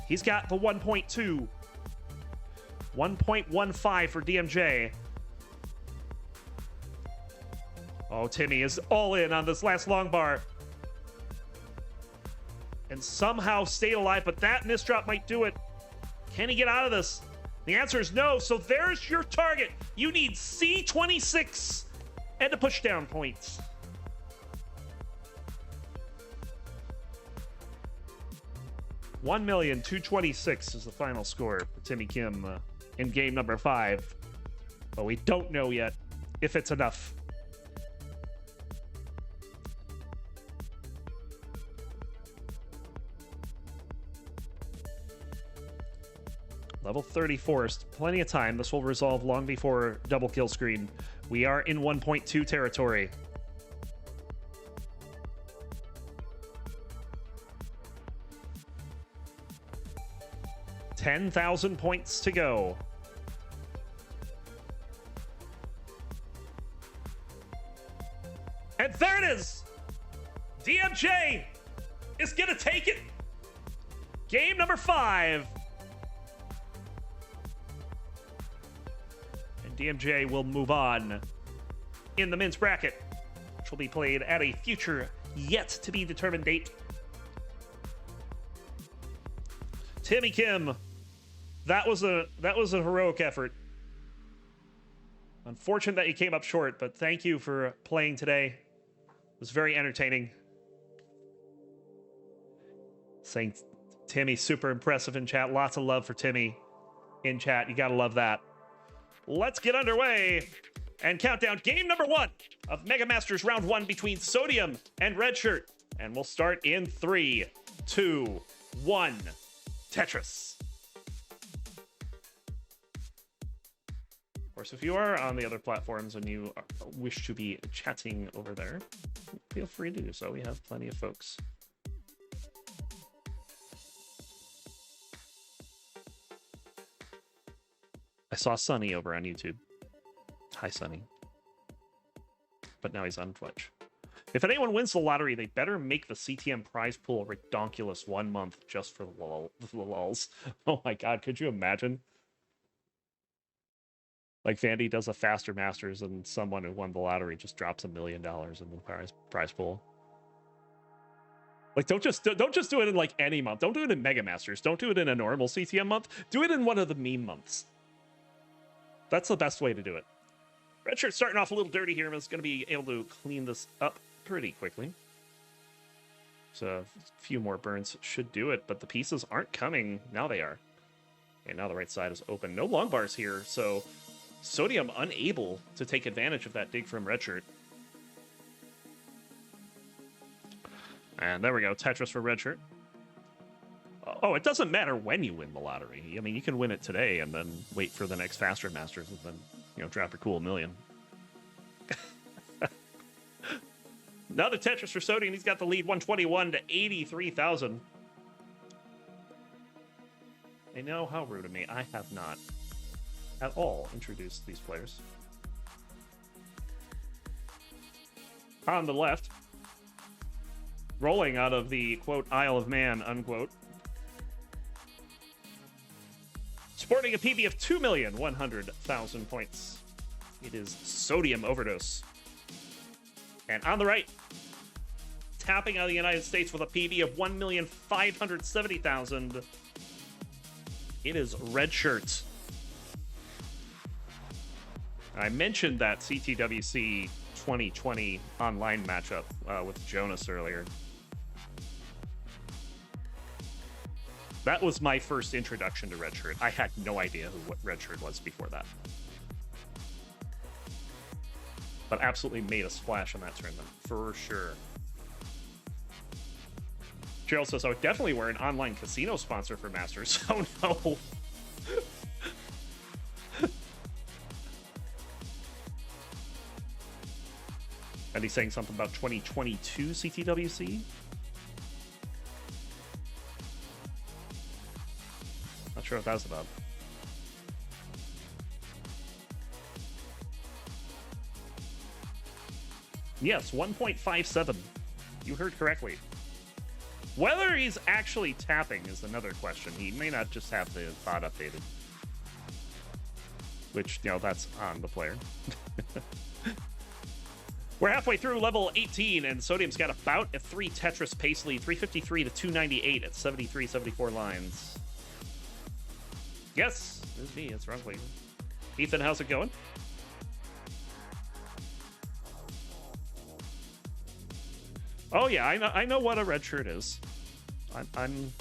He's got the 1.2. 1.15 for DMJ. Oh, Timmy is all in on this last long bar. And somehow stayed alive, but that misdrop might do it. Can he get out of this? The answer is no, so there's your target. You need C26 and a pushdown point. $1,226,000 is the final score for Timmy Kim in game number 5. But we don't know yet if it's enough. Level 34, plenty of time. This will resolve long before double kill screen. We are in 1.2 territory. $10,000 points to go. And there it is. DMJ is gonna take it. Game number 5. DMJ will move on in the men's bracket, which will be played at a future, yet-to-be-determined date. Timmy Kim, that was a heroic effort. Unfortunate that you came up short, but thank you for playing today. It was very entertaining. Saying Timmy, super impressive in chat. Lots of love for Timmy in chat. You gotta love that. Let's get underway and count down game number 1 of Mega Masters Round 1 between Sodium and Redshirt. And we'll start in 3, 2, 1. Tetris. Of course, if you are on the other platforms and you wish to be chatting over there, feel free to do so. We have plenty of folks. I saw Sunny over on YouTube. Hi, Sunny. But now he's on Twitch. If anyone wins the lottery, they better make the CTM prize pool redonkulous 1 month just for the lulz. Oh my god, could you imagine? Like Vandy does a faster Masters and someone who won the lottery just drops $1 million in the prize pool. Like don't just do it in like any month. Don't do it in Mega Masters. Don't do it in a normal CTM month. Do it in one of the meme months. That's the best way to do it. Redshirt starting off a little dirty here, but it's going to be able to clean this up pretty quickly. So a few more burns should do it, but the pieces aren't coming. Now they are. Okay, now the right side is open. No long bars here, so Sodium unable to take advantage of that dig from Redshirt. And there we go, Tetris for Redshirt. Oh, it doesn't matter when you win the lottery. I mean, you can win it today and then wait for the next Faster Masters and then, you know, drop a cool $1 million. Another Tetris for Sodium. He's got the lead 121 to 83,000. I know how rude of me. I have not at all introduced these players. On the left, rolling out of the, quote, Isle of Man, unquote. Sporting a PB of 2,100,000 points. It is Sodium Overdose. And on the right, tapping out of the United States with a PB of 1,570,000. It is Redshirt. I mentioned that CTWC 2020 online matchup with Jonas earlier. That was my first introduction to Redshirt. I had no idea what Redshirt was before that. But absolutely made a splash in that tournament, for sure. Gerald says, oh, definitely we're an online casino sponsor for Masters. Oh, no. And he's saying something about 2022 CTWC? Not sure what that was about. Yes, 1.57. You heard correctly. Whether he's actually tapping is another question. He may not just have the bot updated. Which, you know, that's on the player. We're halfway through level 18, and Sodium's got about a 3 Tetris pace lead, 353 to 298 at 73, 74 lines. Yes, it's me, it's roncli. Ethan, how's it going? Oh yeah, I know what a Redshirt is. I mean,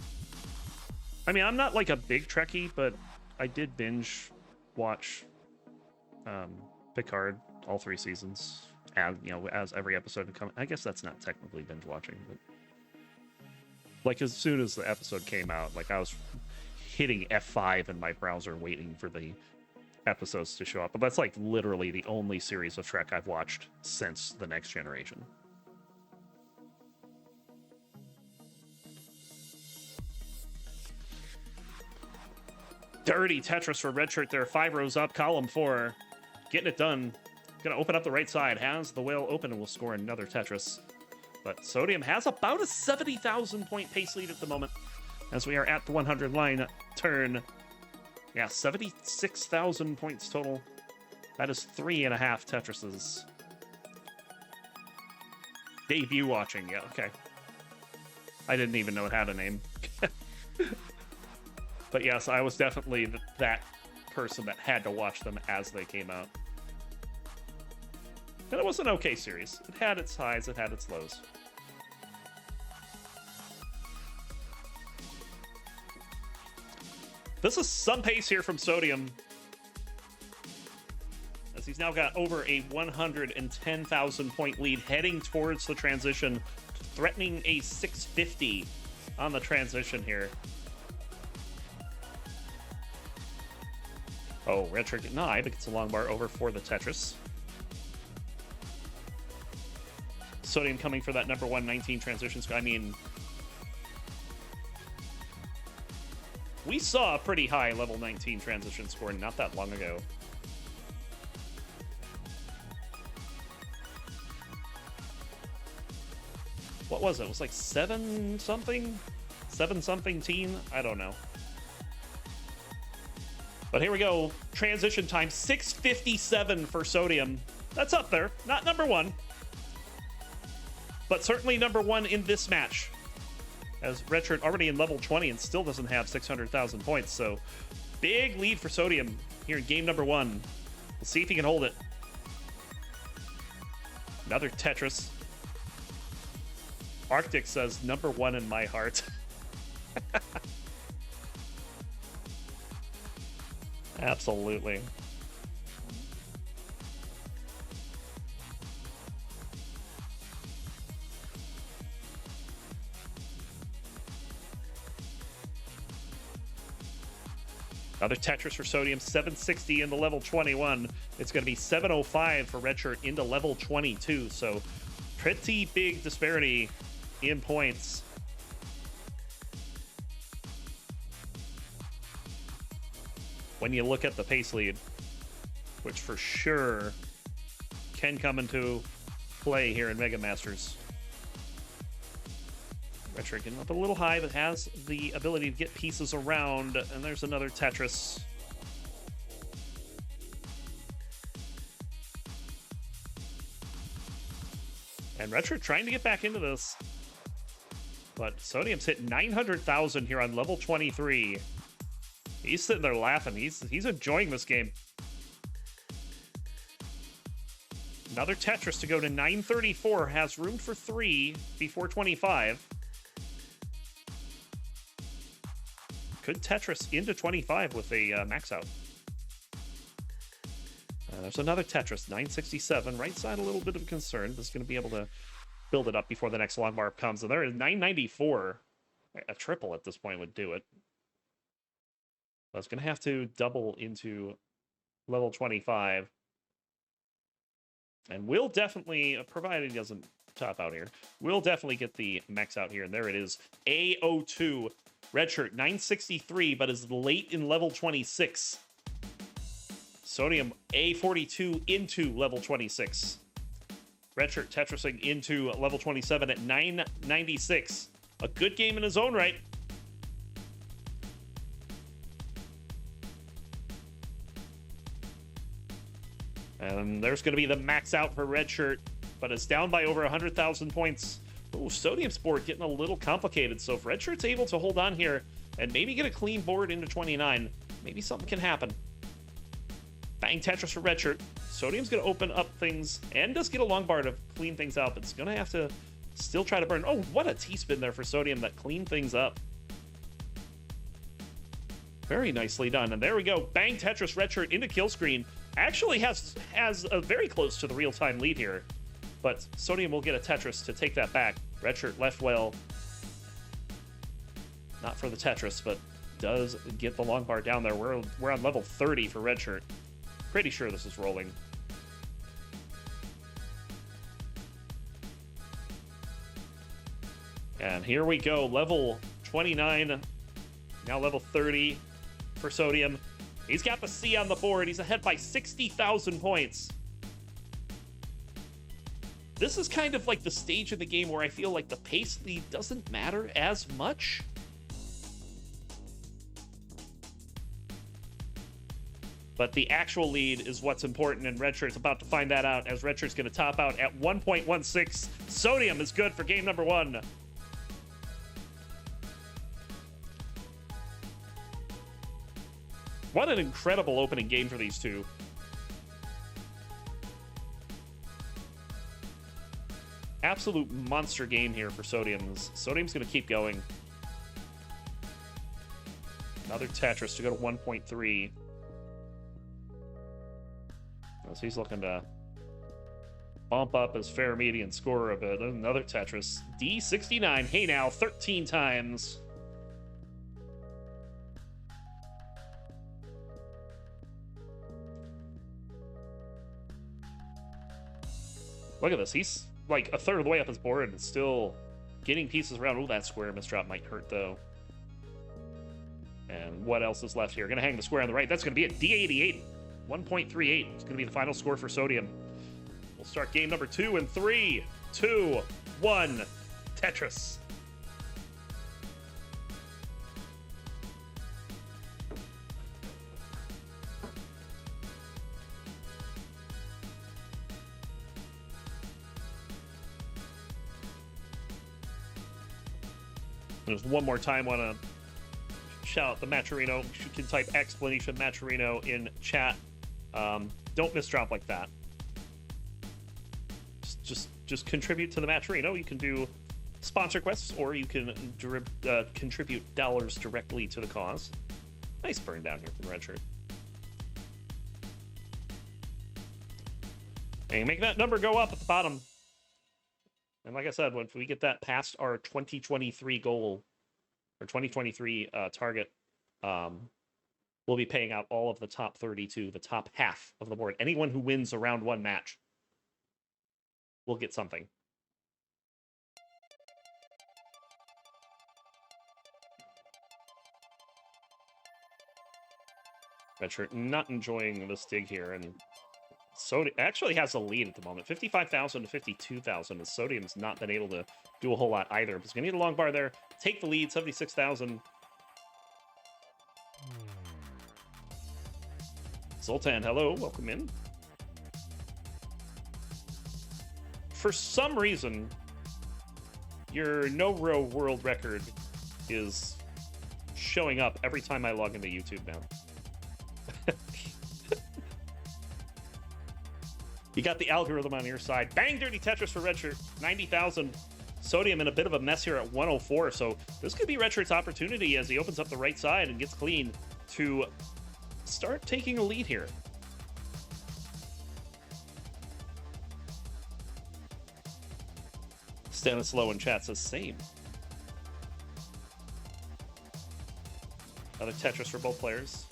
I'm not like a big Trekkie, but I did binge watch Picard all 3 seasons. And, you know, as every episode would come, I guess that's not technically binge watching, but like as soon as the episode came out, like I was hitting F5 in my browser waiting for the episodes to show up. But that's like literally the only series of Trek I've watched since The Next Generation. Dirty Tetris for Redshirt there. 5 rows up, column 4. Getting it done. Gonna open up the right side. Has the whale open and will score another Tetris. But Sodium has about a 70,000 point pace lead at the moment. As we are at the 100 line turn. Yeah, 76,000 points total. That is 3.5 Tetrises. Debut watching, yeah, okay. I didn't even know it had a name. But yes, I was definitely that person that had to watch them as they came out. And it was an okay series. It had its highs, it had its lows. This is some pace here from Sodium, as he's now got over a 110,000 point lead, heading towards the transition, threatening a 650 on the transition here. Oh, Redshurt denied, but gets a long bar over for the Tetris. Sodium coming for that number 119 transition score. I mean, we saw a pretty high level 19 transition score not that long ago. What was it? It was like 7-something? 7-something teen? I don't know. But here we go. Transition time, 6:57 for Sodium. That's up there. Not number one, but certainly number one in this match, as Redshurt already in level 20 and still doesn't have 600,000 points. So big lead for Sodium here in game number one. We'll see if he can hold it. Another Tetris. Arctic says number one in my heart. Absolutely. Another Tetris for Sodium, 760 into level 21. It's going to be 705 for Redshurt into level 22. So pretty big disparity in points. When you look at the pace lead, which for sure can come into play here in Mega Masters. Redshurt getting up a little high, but has the ability to get pieces around. And there's another Tetris. And Redshurt trying to get back into this. But Sodium's hit 900,000 here on level 23. He's sitting there laughing. He's enjoying this game. Another Tetris to go to 934. Has room for 3 before 25. Could Tetris into 25 with a max out. There's another Tetris, 967. Right side, a little bit of concern. This is going to be able to build it up before the next long bar comes. And there is 994. A triple at this point would do it. I was going to have to double into level 25. And we'll definitely, provided he doesn't top out here, we'll definitely get the max out here. And there it is, A02. Redshurt, 963, but is late in level 26. Sodium, A42 into level 26. Redshurt Tetrising into level 27 at 996. A good game in his own right. And there's going to be the max out for Redshurt, but it's down by over 100,000 points. Ooh, Sodium's board getting a little complicated, so if Redshirt's able to hold on here and maybe get a clean board into 29, maybe something can happen. Bang Tetris for Redshurt. Sodium's going to open up things and does get a long bar to clean things out, but it's going to have to still try to burn. Oh, what a T-spin there for Sodium that cleaned things up. Very nicely done. And there we go. Bang Tetris Redshurt into kill screen. Actually has a very close to the real-time lead here. But Sodium will get a Tetris to take that back. Redshurt left well. Not for the Tetris, but does get the long bar down there. We're on level 30 for Redshurt. Pretty sure this is rolling. And here we go. Level 29. Now level 30 for Sodium. He's got the C on the board. He's ahead by 60,000 points. This is kind of like the stage of the game where I feel like the pace lead doesn't matter as much. But the actual lead is what's important, and Redshirt's about to find that out as Redshirt's going to top out at 1.16. Sodium is good for game number 1. What an incredible opening game for these two. Absolute monster game here for Sodium's. Sodium's going to keep going. Another Tetris to go to 1.3. So he's looking to bump up his fair median score a bit. Another Tetris. D69. Hey now, 13 times. Look at this. He's like a third of the way up his board and still getting pieces around. Oh, that square misdrop might hurt, though. And what else is left here? Going to hang the square on the right. That's going to be a D88. 1.38. It's going to be the final score for Sodium. We'll start game number 2 in 3, 2, 1. Tetris. There's one more time I want to shout out the Matcherino. You can type explanation Matcherino in chat. Don't misdrop like that. Just contribute to the Matcherino. You can do sponsor quests, or you can contribute dollars directly to the cause. Nice burn down here from Redshurt. And make that number go up at the bottom. And like I said, if we get that past our 2023 goal, or 2023 target, we'll be paying out all of the top 30 to the top half of the board. Anyone who wins a round 1 match will get something. Redshurt not enjoying this dig here, and Sodium actually has a lead at the moment, 55,000 to 52,000, as Sodium's not been able to do a whole lot either. But he's going to need a long bar there, take the lead, 76,000. Zoltan, hello, welcome in. For some reason, your no-row world record is showing up every time I log into YouTube now. You got the algorithm on your side. Bang, dirty Tetris for Redshirt. 90,000. Sodium in a bit of a mess here at 104. So this could be Redshirt's opportunity as he opens up the right side and gets clean to start taking a lead here. Stanislaw in chat says same. Another Tetris for both players.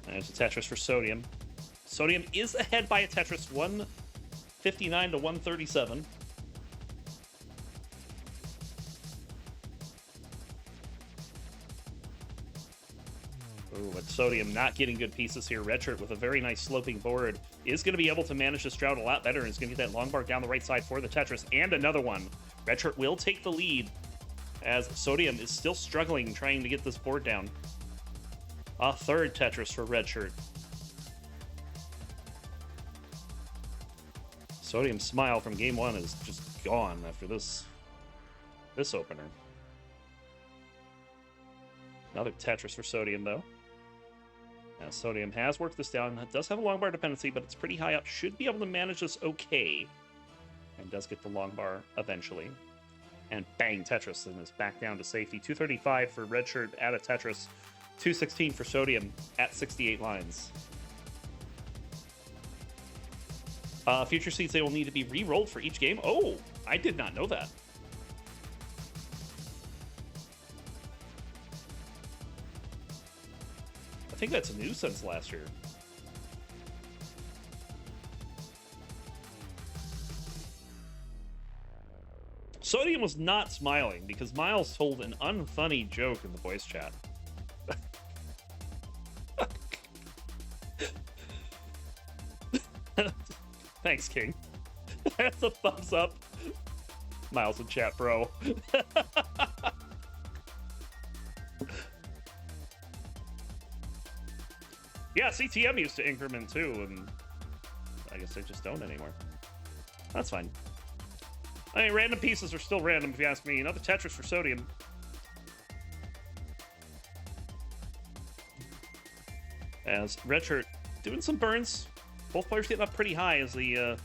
There's a Tetris for Sodium. Sodium is ahead by a Tetris, 159 to 137. Ooh, but Sodium not getting good pieces here. Redshirt with a very nice sloping board is going to be able to manage this drought a lot better, and is going to get that long bar down the right side for the Tetris, and another one. Redshirt will take the lead as Sodium is still struggling trying to get this board down. A third Tetris for Redshirt. Sodium's smile from game 1 is just gone after this opener. Another Tetris for Sodium, though. Now, Sodium has worked this down. It does have a long bar dependency, but it's pretty high up. Should be able to manage this okay. And does get the long bar eventually. And bang, Tetris, and is back down to safety. 235 for Redshirt at a Tetris. 216 for Sodium at 68 lines. Future seeds, they will need to be re-rolled for each game. Oh, I did not know that. I think that's new since last year. Sodium was not smiling because Miles told an unfunny joke in the voice chat. Thanks, King. That's a thumbs up. Miles in chat, bro. Yeah, CTM used to increment too, and I guess they just don't anymore. That's fine. I mean, random pieces are still random, if you ask me. Another Tetris for Sodium. As Redshurt doing some burns. Both players getting up pretty high as the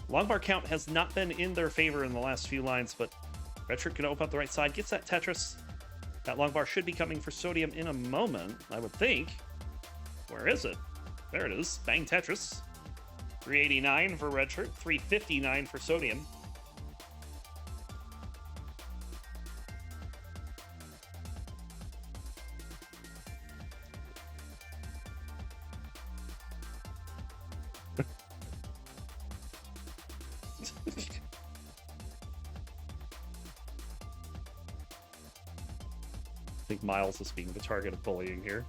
long bar count has not been in their favor in the last few lines, but Redshurt can open up the right side, gets that Tetris. That long bar should be coming for Sodium in a moment, I would think. Where is it? There it is. Bang Tetris. 389 for Redshurt, 359 for Sodium. I think Miles is being the target of bullying here.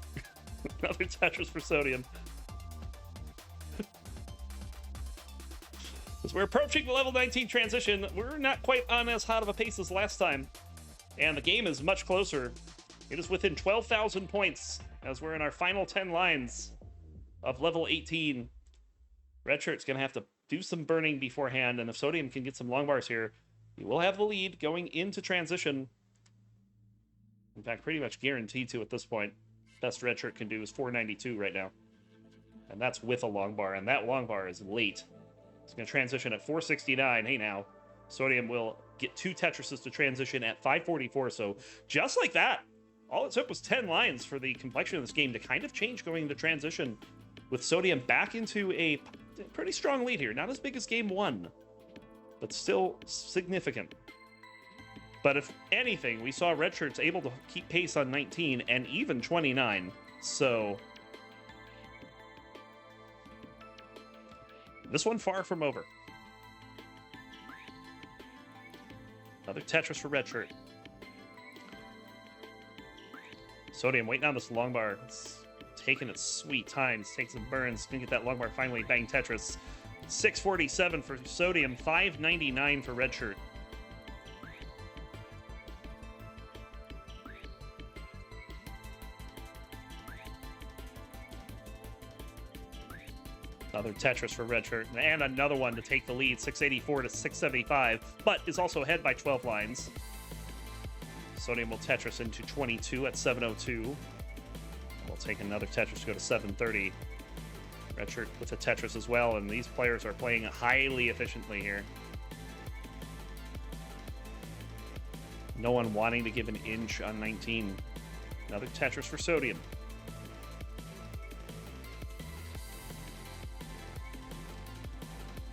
Another Tetris for Sodium. As we're approaching the level 19 transition, we're not quite on as hot of a pace as last time. And the game is much closer. It is within 12,000 points as we're in our final 10 lines of level 18. Redshirt's going to have to do some burning beforehand, and if Sodium can get some long bars here, he will have the lead going into transition. In fact, pretty much guaranteed to at this point. Best Redshirt can do is 492 right now. And that's with a long bar, and that long bar is late. It's going to transition at 469. Hey now, Sodium will get 2 Tetrises to transition at 544. So just like that, all it took was 10 lines for the complexion of this game to kind of change going into transition, with Sodium back into a pretty strong lead here. Not as big as game 1, but still significant. But if anything, we saw Redshirt's able to keep pace on 19 and even 29. So this one far from over. Another Tetris for Redshirt. Sodium waiting on this long bar. It's taking its sweet time. It's taking some burns. Gonna get that long bar finally. Bang Tetris. 647 for Sodium. 599 for Redshirt. Another Tetris for Redshirt, and another one to take the lead, 684 to 675, but is also ahead by 12 lines. Sodium will Tetris into 22 at 702. We'll take another Tetris to go to 730. Redshirt with a Tetris as well, and these players are playing highly efficiently here. No one wanting to give an inch on 19. Another Tetris for Sodium.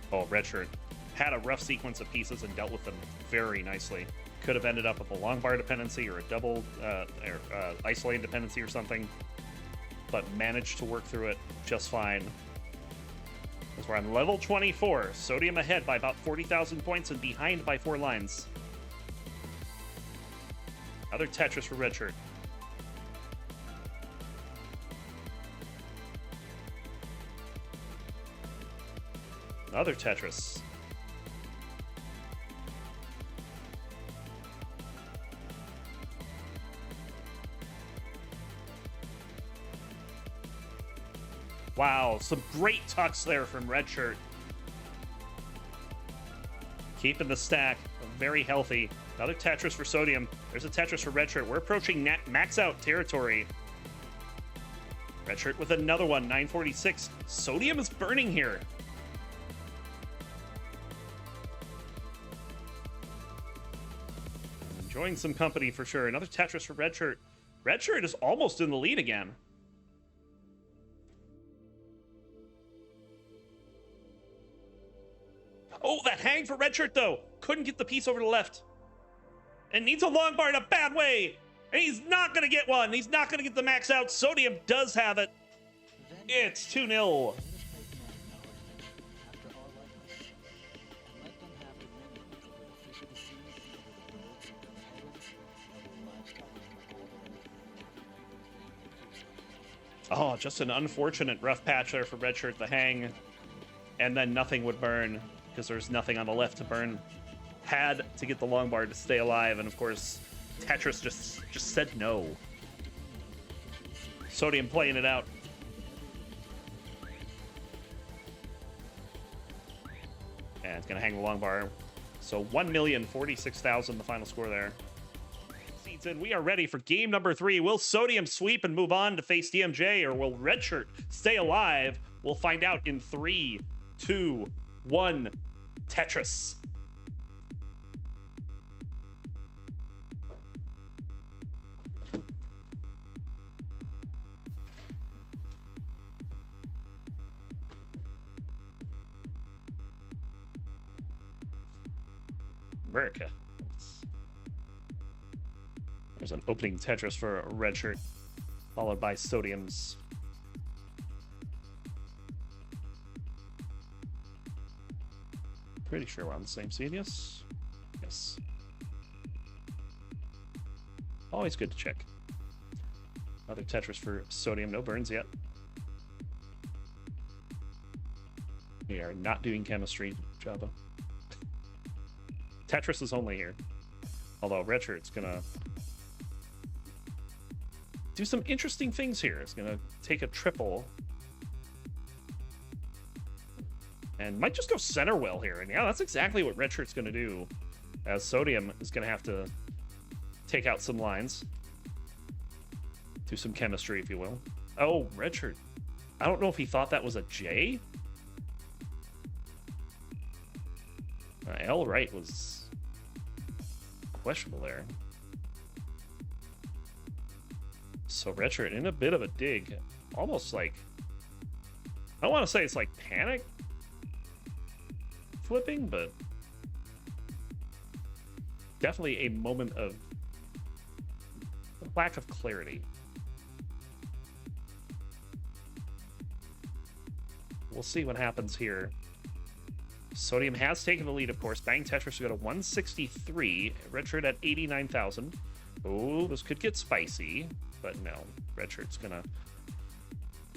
Oh, Redshirt had a rough sequence of pieces and dealt with them very nicely. Could have ended up with a long bar dependency or a double isolated dependency or something, but managed to work through it just fine. As we're on level 24, Sodium ahead by about 40,000 points and behind by 4 lines. Another Tetris for Redshirt. Another Tetris. Wow, some great tucks there from Redshirt. Keeping the stack very healthy. Another Tetris for Sodium. There's a Tetris for Redshirt. We're approaching max out territory. Redshirt with another one, 946. Sodium is burning here. Enjoying some company for sure. Another Tetris for Redshirt. Redshirt is almost in the lead again. Oh, that hang for Redshirt, though. Couldn't get the piece over to the left. And needs a long bar in a bad way. And he's not going to get one. He's not going to get the max out. Sodium does have it. It's 2-0. Oh, just an unfortunate rough patch there for Redshirt, the hang. And then nothing would burn because there's nothing on the left to burn. Had to get the long bar to stay alive, and of course, Tetris just said no. Sodium playing it out. And it's going to hang the long bar. So 1,046,000, the final score there. Seeds in. We are ready for game number 3. Will Sodium sweep and move on to face DMJ, or will Redshirt stay alive? We'll find out in 3, 2, 1. Tetris. America. There's an opening Tetris for Redshirt, followed by Sodium's. Pretty sure we're on the same seed, yes? Yes. Always good to check. Another Tetris for Sodium, no burns yet. We are not doing chemistry, Java. Tetris is only here. Although Redshirt's gonna do some interesting things here. It's gonna take a triple. And might just go center well here. And yeah, that's exactly what Redshirt's gonna do. As Sodium is gonna have to take out some lines. Do some chemistry, if you will. Oh, Redshirt. I don't know if he thought that was a J. L right was questionable there. So Redshirt in a bit of a dig. Almost like, I don't want to say it's like panic flipping, but definitely a moment of lack of clarity. We'll see what happens here. Sodium has taken the lead, of course. Bang Tetris will go to 163. Redshirt at 89,000. Oh, this could get spicy, but no. Redshirt's gonna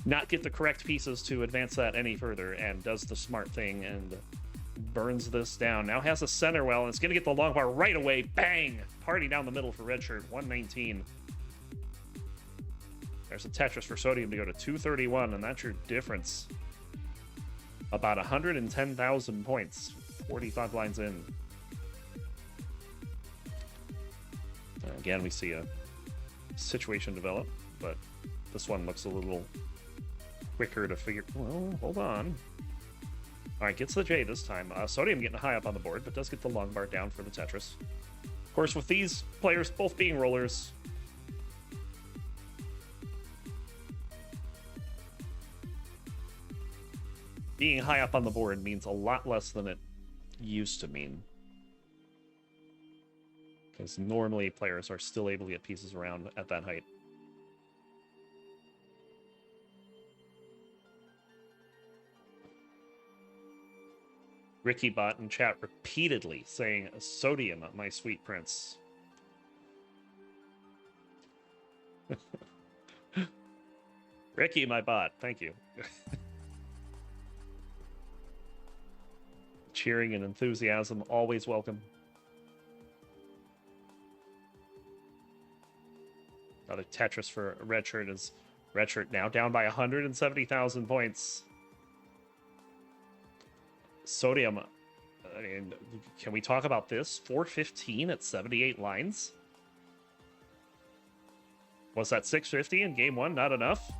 not get the correct pieces to advance that any further, and does the smart thing and burns this down. Now has a center well, and it's gonna get the long bar right away. Bang! Party down the middle for Redshirt, 119. There's a Tetris for Sodium to go to 231, and that's your difference. About 110,000 points, 45 lines in. Again, we see a situation develop, but this one looks a little quicker to figure. Well, hold on. All right, gets the J this time. Sodium getting high up on the board, but does get the long bar down for the Tetris. Of course, with these players both being rollers, being high up on the board means a lot less than it used to mean. Because normally players are still able to get pieces around at that height. Ricky bot in chat repeatedly saying, Sodium, my sweet prince. Ricky, my bot, thank you. Cheering and enthusiasm, always welcome. Another Tetris for Redshirt is Redshirt now down by 170,000 points. Sodium, I mean, can we talk about this? 415 at 78 lines? Was that 650 in game 1 not enough?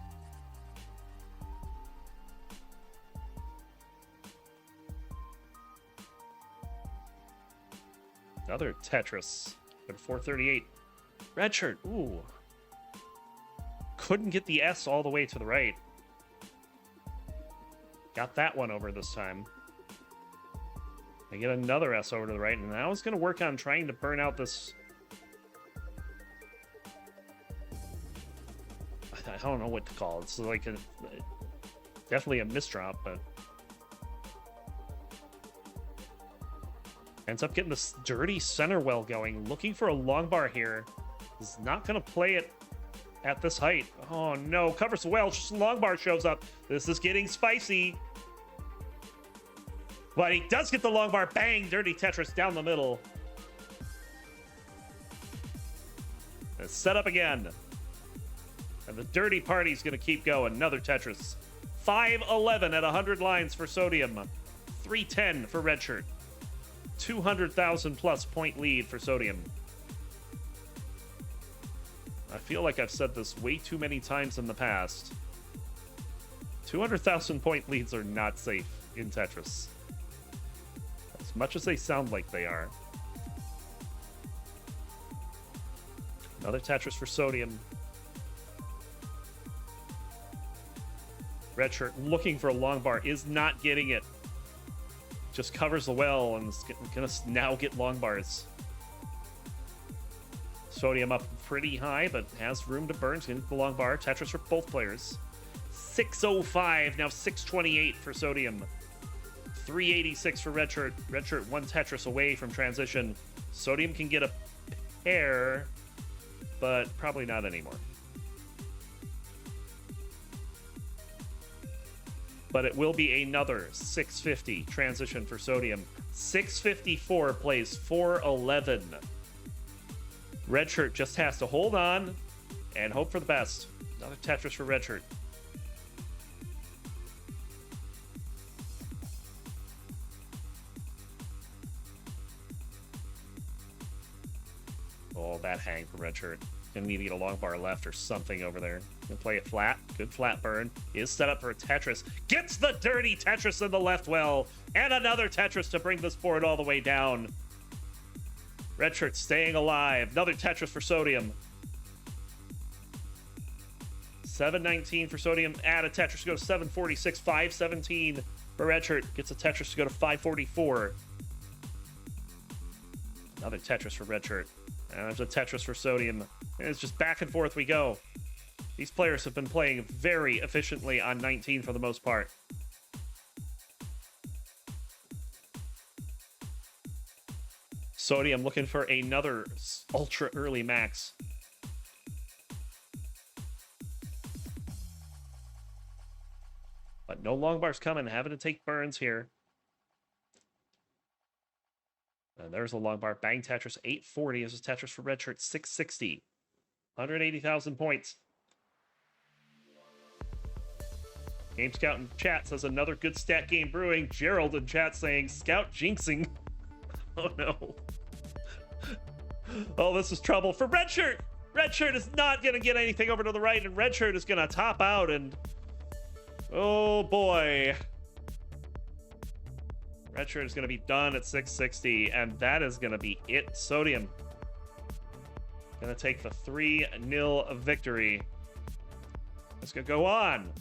Another Tetris at 438. Redshirt, ooh. Couldn't get the S all the way to the right. Got that one over this time. I get another S over to the right, and now it's going to work on trying to burn out this. I don't know what to call it. It's like definitely a misdrop, but ends up getting this dirty center well going. Looking for a long bar here. Is not going to play it at this height. Oh no, covers the well. Just long bar shows up. This is getting spicy. But he does get the long bar. Bang! Dirty Tetris down the middle. It's set up again. And the dirty party's going to keep going. Another Tetris. 511 at 100 lines for Sodium. 310 for Redshirt. 200,000 plus point lead for Sodium. I feel like I've said this way too many times in the past. 200,000 point leads are not safe in Tetris. As much as they sound like they are. Another Tetris for Sodium. Redshirt looking for a long bar, is not getting it. Just covers the well and is gonna now get long bars. Sodium up pretty high, but has room to burn. He's gonna get the long bar. Tetris for both players. 605, now 628 for Sodium. 386 for Redshirt. Redshirt one Tetris away from transition. Sodium can get a pair, but probably not anymore. But it will be another 650 transition for Sodium. 654 plays 411. Redshirt just has to hold on and hope for the best. Another Tetris for Redshirt. Oh, that hang for Redshirt. Gonna need to get a long bar left or something over there. Gonna play it flat. Good flat burn. Is set up for a Tetris. Gets the dirty Tetris in the left well. And another Tetris to bring this board all the way down. Redshirt staying alive. Another Tetris for Sodium. 719 for Sodium. Add a Tetris to go to 746. 517 for Redshirt. Gets a Tetris to go to 544. Another Tetris for Redshirt. And there's a Tetris for Sodium. And it's just back and forth we go. These players have been playing very efficiently on 19 for the most part. Sodium looking for another ultra early max. But no long bars coming. Having to take burns here. And there's a long bar. Bang Tetris, 840. This is Tetris for Redshirt, 660. 180,000 points. Game Scout in chat says another good stat game brewing. Gerald in chat saying Scout jinxing. Oh no. Oh, this is trouble for Redshirt. Redshirt is not going to get anything over to the right, and Redshirt is going to top out, and oh boy. Redshirt is going to be done at 660, and that is going to be it. Sodium going to take the 3-0 victory. It's going to go on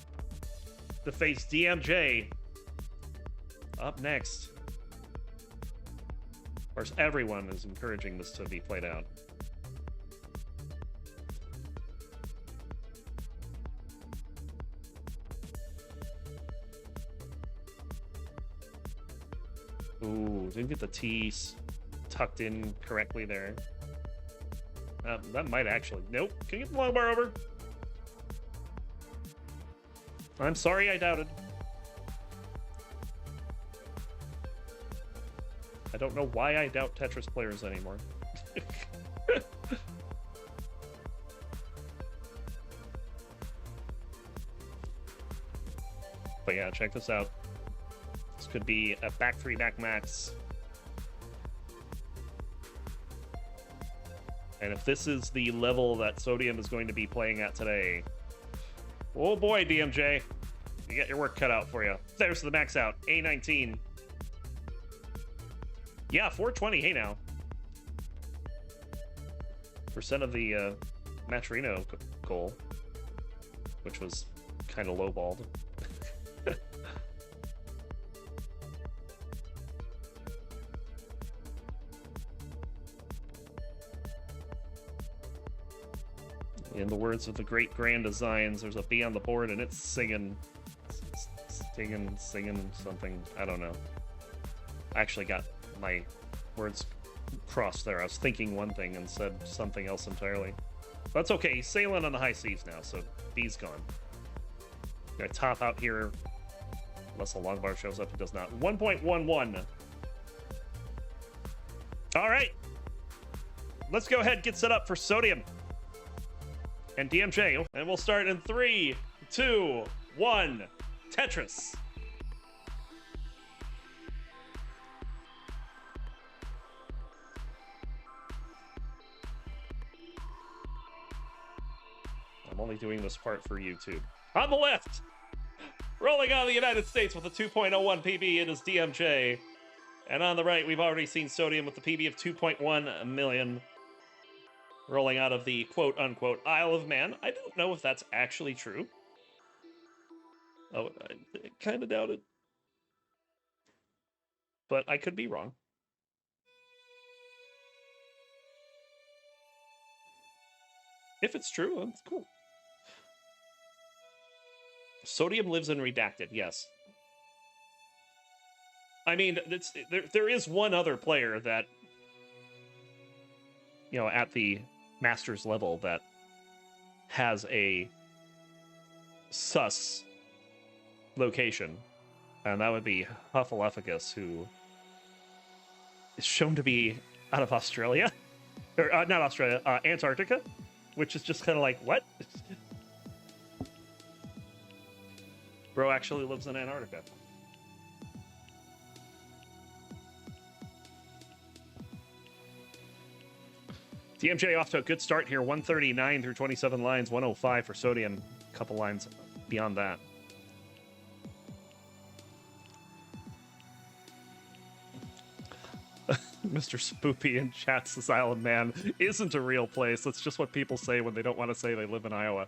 to face DMJ up next. Of course, everyone is encouraging this to be played out. Ooh, didn't get the T's tucked in correctly there. That might actually... Nope. Can you get the long bar over? I'm sorry I doubted. I don't know why I doubt Tetris players anymore. But yeah, check this out. This could be a back 3, back max. And if this is the level that Sodium is going to be playing at today, oh boy, DMJ, you got your work cut out for you. There's the max out, A19. Yeah, 420, hey now. Percent of the Maturino goal, which was kind of lowballed. In the words of the great Grand Designs, there's a B on the board and it's singing something. I don't know. I actually got my words crossed there. I was thinking one thing and said something else entirely. That's okay. He's sailing on the high seas now, so B's gone. Gonna top out here. Unless a long bar shows up, it does not. 1.11. All right. Let's go ahead and get set up for Sodium and DMJ, and we'll start in 3, 2, 1. Tetris. only doing this part for YouTube. On the left, rolling on the United States with a 2.01 PB, it is DMJ. And on the right, we've already seen Sodium with the PB of 2.1 million. Rolling out of the quote-unquote Isle of Man. I don't know if that's actually true. Oh, I kind of doubt it. But I could be wrong. If it's true, that's cool. Sodium lives in Redacted, yes. I mean, there is one other player that, you know, at the Masters level that has a sus location, and that would be Hufflepuffus, who is shown to be out of Australia, or not Australia, Antarctica, which is just kind of like, what? Bro actually lives in Antarctica. DMJ off to a good start here. 139 through 27 lines, 105 for Sodium. A couple lines beyond that. Mr. Spoopy in chat says Island Man isn't a real place. That's just what people say when they don't want to say they live in Iowa.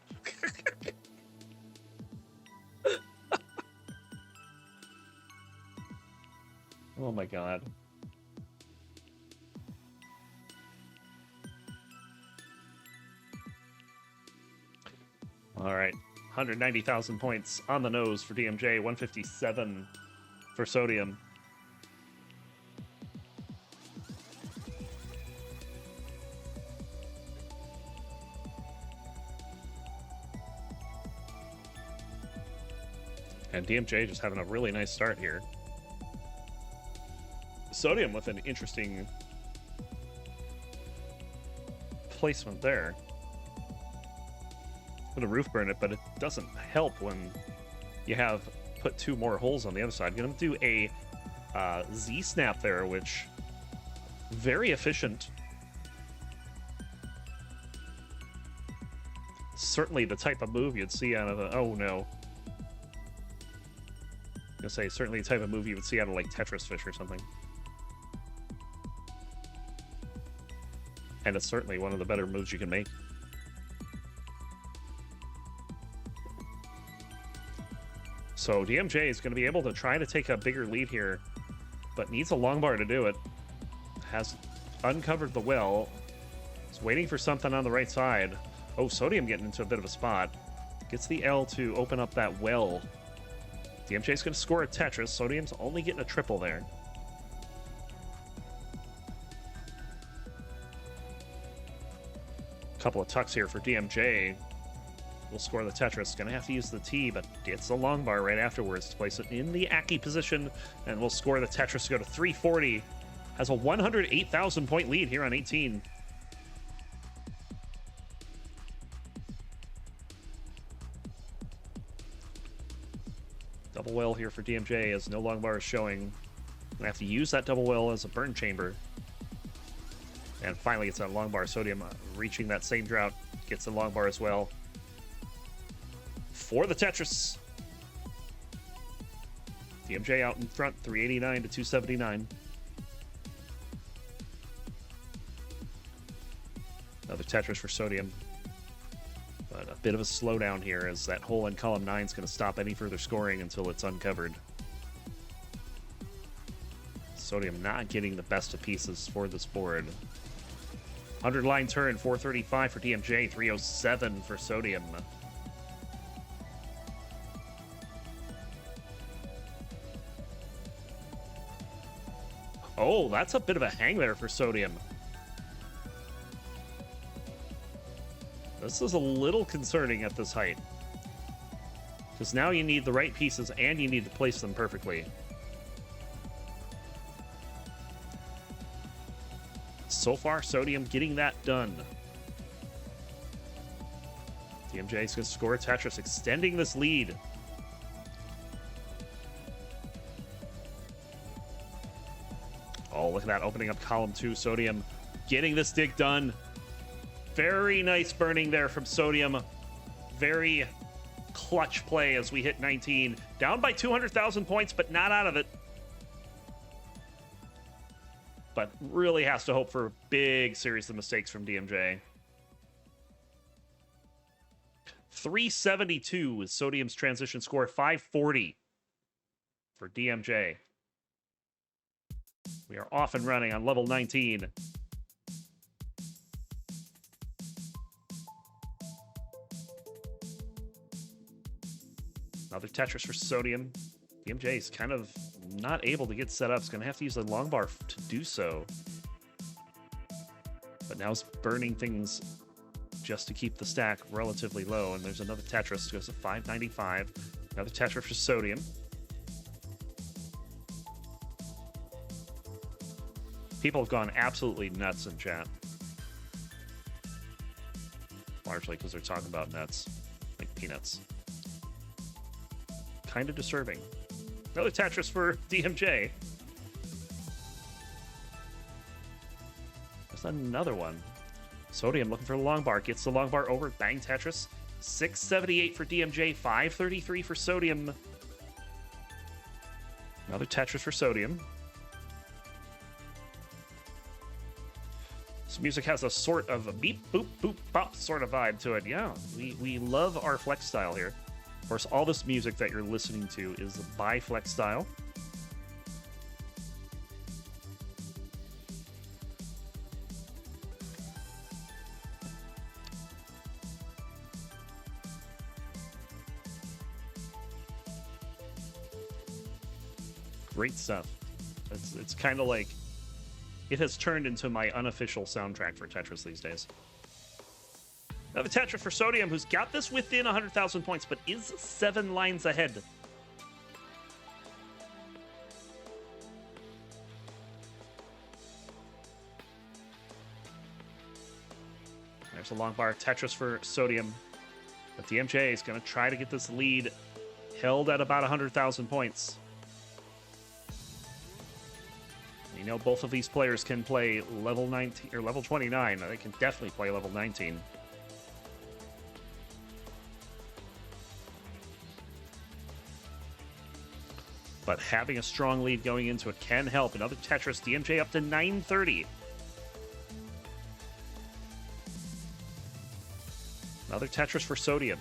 Oh my god. All right, 190,000 points on the nose for DMJ, 157 for Sodium. And DMJ just having a really nice start here. Sodium with an interesting placement there. Gonna roof burn it, but it doesn't help when you have put two more holes on the other side. Gonna do a Z snap there, which very efficient. Certainly the type of move you'd see out of a, oh no. I'm gonna say certainly the type of move you would see out of like Tetris Fish or something. And it's certainly one of the better moves you can make. So DMJ is going to be able to try to take a bigger lead here, but needs a long bar to do it. Has uncovered the well. Is waiting for something on the right side. Oh, Sodium getting into a bit of a spot. Gets the L to open up that well. DMJ is going to score a Tetris. Sodium's only getting a triple there. Couple of tucks here for DMJ. Will score the Tetris. Gonna have to use the T, but gets the long bar right afterwards to place it in the Aki position, and will score the Tetris to go to 340. Has a 108,000 point lead here on 18. Double well here for DMJ as no long bar is showing. Gonna have to use that double well as a burn chamber. And finally gets that long bar. Sodium reaching that same drought. Gets the long bar as well. For the Tetris. DMJ out in front, 389 to 279. Another Tetris for Sodium. But a bit of a slowdown here as that hole in column 9 is going to stop any further scoring until it's uncovered. Sodium not getting the best of pieces for this board. 100 line turn, 435 for DMJ, 307 for Sodium. Oh, that's a bit of a hang there for Sodium. This is a little concerning at this height. Because now you need the right pieces and you need to place them perfectly. So far, Sodium getting that done. DMJ is going to score a Tetris, extending this lead. Oh, look at that, opening up column 2. Sodium getting this dig done. Very nice burning there from Sodium. very clutch play as we hit 19. Down by 200,000 points, but not out of it. But really has to hope for a big series of mistakes from DMJ. 372 is Sodium's transition score. 540 for DMJ. We are off and running on level 19. Another Tetris for Sodium. DMJ is kind of not able to get set up. It's going to have to use the long bar to do so. But now it's burning things just to keep the stack relatively low. And there's another Tetris. It goes to 595. Another Tetris for Sodium. People have gone absolutely nuts in chat. Largely because they're talking about nuts. Like peanuts. Kind of disturbing. Another Tetris for DMJ. There's another one. Sodium looking for the long bar. Gets the long bar over. Bang Tetris. 678 for DMJ. 533 for Sodium. Another Tetris for Sodium. This music has a sort of a beep, boop, boop, bop sort of vibe to it. Yeah, we love our flex style here. Of course, all this music that you're listening to is by flex style. Great stuff. It's kind of like it has turned into my unofficial soundtrack for Tetris these days. Now the Tetris for Sodium, who's got this within 100,000 points, but is 7 lines ahead. There's a long bar Tetris for Sodium. But DMJ is going to try to get this lead held at about 100,000 points. You know, both of these players can play level 19 or level 29. They can definitely play level 19. But having a strong lead going into it can help. Another Tetris, DMJ up to 930. Another Tetris for Sodium.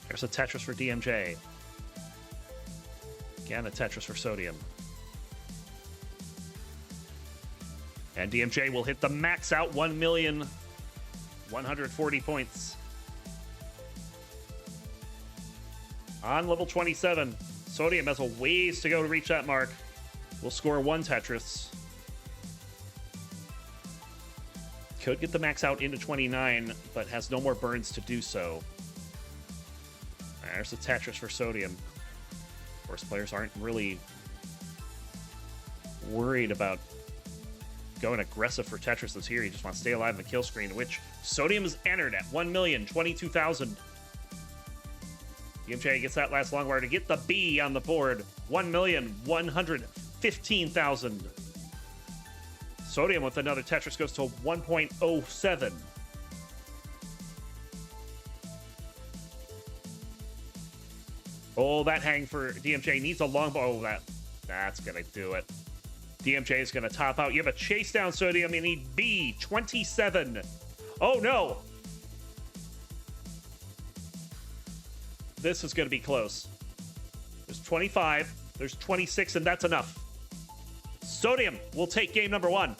There's a Tetris for DMJ. Again, a Tetris for Sodium. And DMJ will hit the max out 1,140 points. On level 27, Sodium has a ways to go to reach that mark. We'll score 1 Tetris. Could get the max out into 29, but has no more burns to do so. There's the Tetris for Sodium. Of course, players aren't really worried about going aggressive for Tetris this year. You just want to stay alive in the kill screen, which Sodium is entered at 1,022,000. DMJ gets that last long bar to get the B on the board. 1,115,000. Sodium with another Tetris goes to 1.07. Oh, that hang for DMJ needs a long bar. Oh, that's going to do it. DMJ is going to top out. You have a Chasedown, Sodium. You need B, 27. Oh, no. This is going to be close. There's 25. There's 26, and that's enough. Sodium will take game number 1.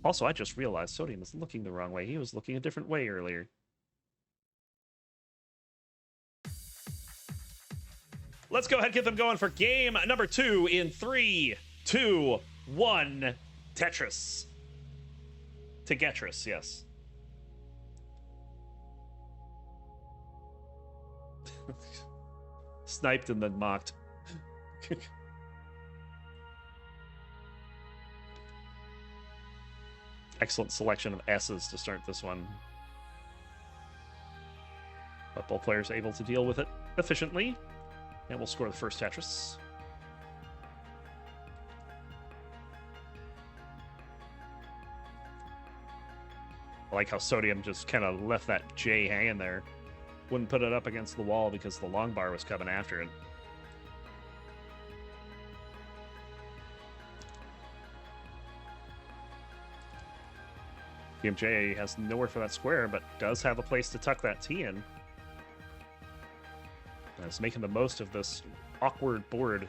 Also, I just realized Sodium is looking the wrong way. He was looking a different way earlier. Let's go ahead and get them going for game number 2 in 3, 2, 1. Tetris. Tetris, yes. Sniped and then mocked. Excellent selection of S's to start this one. But both players able to deal with it efficiently. And we'll score the first Tetris. I like how Sodium just kind of left that J hanging there. Wouldn't put it up against the wall because the long bar was coming after it. DMJ has nowhere for that square, but does have a place to tuck that T in. And it's making the most of this awkward board.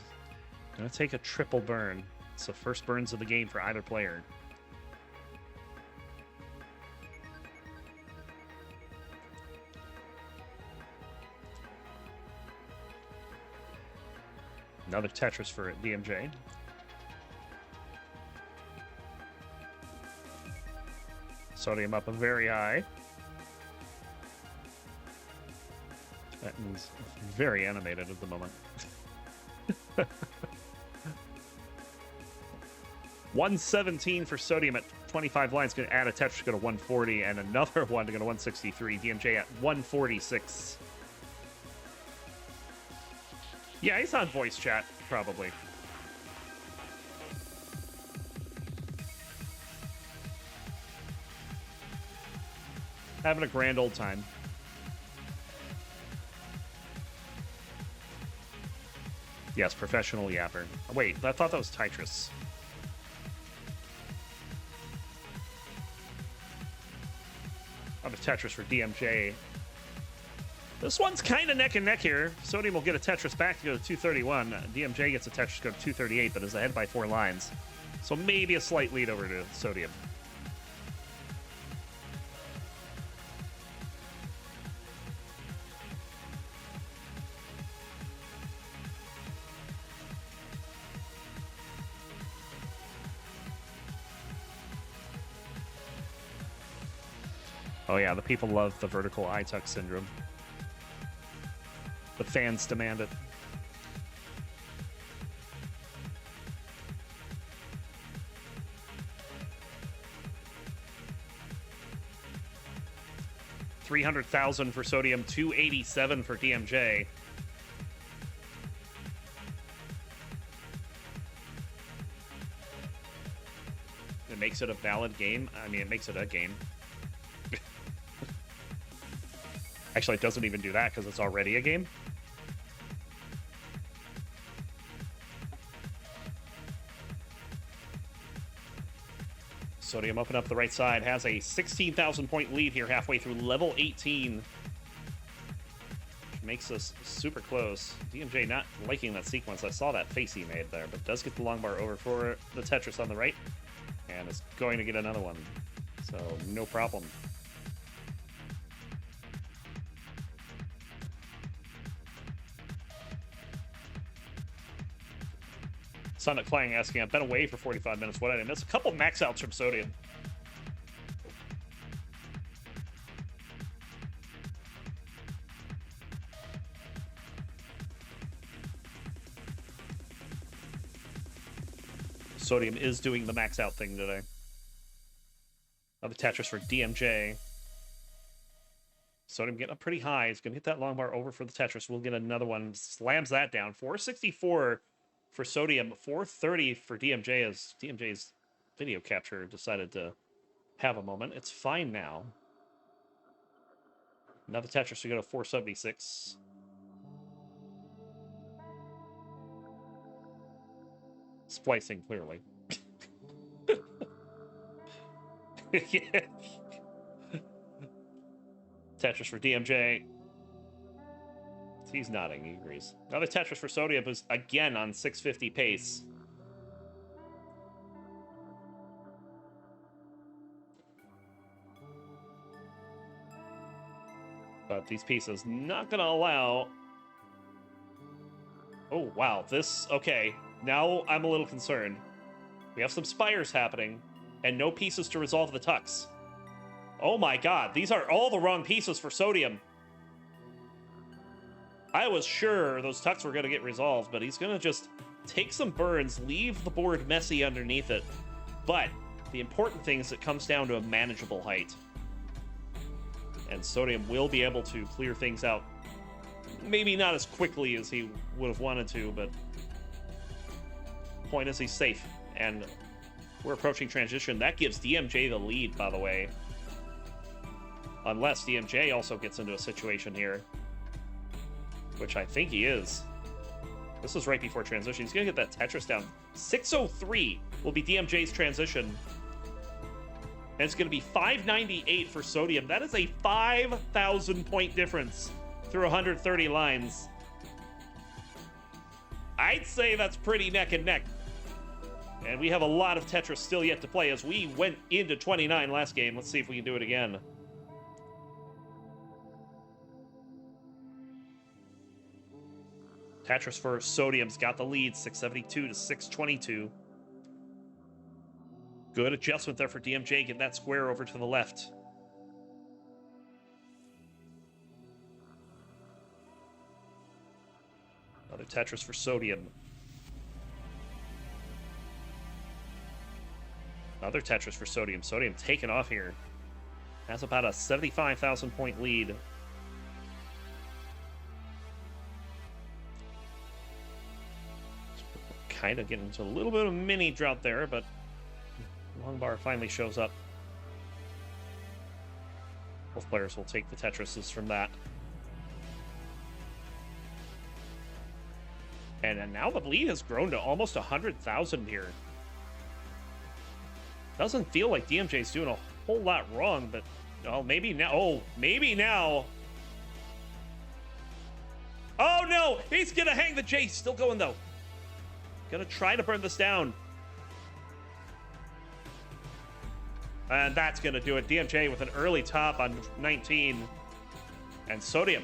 Gonna take a triple burn. It's the first burns of the game for either player. Another Tetris for DMJ. Sodium up very high. That is very animated at the moment. 117 for Sodium at 25 lines. Going to add a Tetris, go to 140, and another one to go to 163. DMJ at 146. Yeah, he's on voice chat, probably. Having a grand old time. Yes, professional yapper. Oh, wait, I thought that was Tetris. Out of Tetris for DMJ. This one's kind of neck and neck here. Sodium will get a Tetris back to go to 231. DMJ gets a Tetris to go to 238, but is ahead by 4 lines. So maybe a slight lead over to Sodium. Oh yeah, the people love the vertical eye tuck syndrome. The fans demand it. $300,000 for Sodium, $287 for DMJ. It makes it a valid game. I mean, it makes it a game. Actually, it doesn't even do that because it's already a game. Sodium up and up the right side has a 16,000 point lead here halfway through level 18. Which makes us super close. DMJ not liking that sequence. I saw that face he made there, but does get the long bar over for the Tetris on the right. And is going to get another one. So, no problem. Sonic Flying asking, I've been away for 45 minutes. What did I miss? A couple max outs from Sodium. Sodium is doing the max out thing today. Another Tetris for DMJ. Sodium getting up pretty high. He's going to hit that long bar over for the Tetris. We'll get another one. Slams that down. 464 for Sodium, 430 for DMJ as DMJ's video capture decided to have a moment. It's fine now. Another Tetris to go to 476. Splicing, clearly. Yeah. Tetris for DMJ. He's nodding, he agrees. Another Tetris for Sodium, who's again on 650 pace. But these pieces not gonna allow... Oh, wow, this... Okay, now I'm a little concerned. We have some spires happening, and no pieces to resolve the tucks. Oh my god, these are all the wrong pieces for Sodium. I was sure those tucks were going to get resolved, but he's going to just take some burns, leave the board messy underneath it. But the important thing is it comes down to a manageable height. And Sodium will be able to clear things out. Maybe not as quickly as he would have wanted to, but the point is he's safe. And we're approaching transition. That gives DMJ the lead, by the way. Unless DMJ also gets into a situation here. Which I think he is. This was right before transition. He's going to get that Tetris down. 603 will be DMJ's transition. And it's going to be 598 for Sodium. That is a 5,000 point difference through 130 lines. I'd say that's pretty neck and neck. And we have a lot of Tetris still yet to play as we went into 29 last game. Let's see if we can do it again. Tetris for Sodium's got the lead, 672 to 622. Good adjustment there for DMJ, getting that square over to the left. Another Tetris for Sodium. Another Tetris for Sodium. Sodium taking off here. Has about a 75,000 point lead. Kind of getting into a little bit of a mini drought there, but long bar finally shows up. Both players will take the Tetrises from that. And now the lead has grown to almost 100,000 here. Doesn't feel like DMJ's doing a whole lot wrong, but oh, maybe now. Oh, maybe now. Oh no, he's gonna hang the J. Still going though. Gonna try to burn this down. And that's gonna do it. DMJ with an early top on 19. And Sodium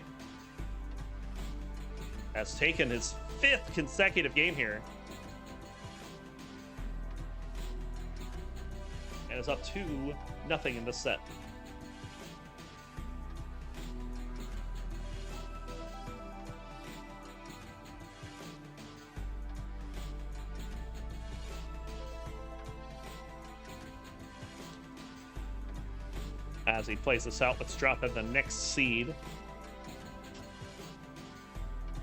has taken his 5th consecutive game here. And is up 2-0 in this set. As he plays this out, let's drop in the next seed.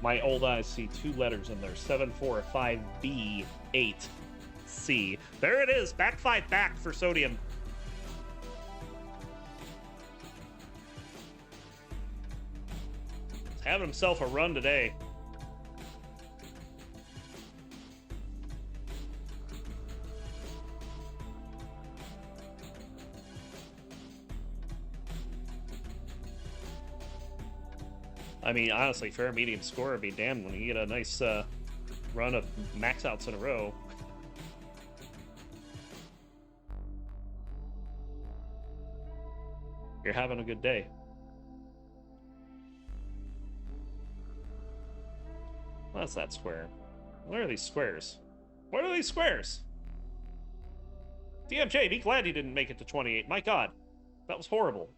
My old eyes see 2 letters in there. 745B 8C. There it is. Back 5 back for Sodium. He's having himself a run today. I mean, honestly, fair medium score would be damned when you get a nice run of max outs in a row. You're having a good day. What's that square? What are these squares? What are these squares? DMJ, be glad you didn't make it to 28. My God, that was horrible.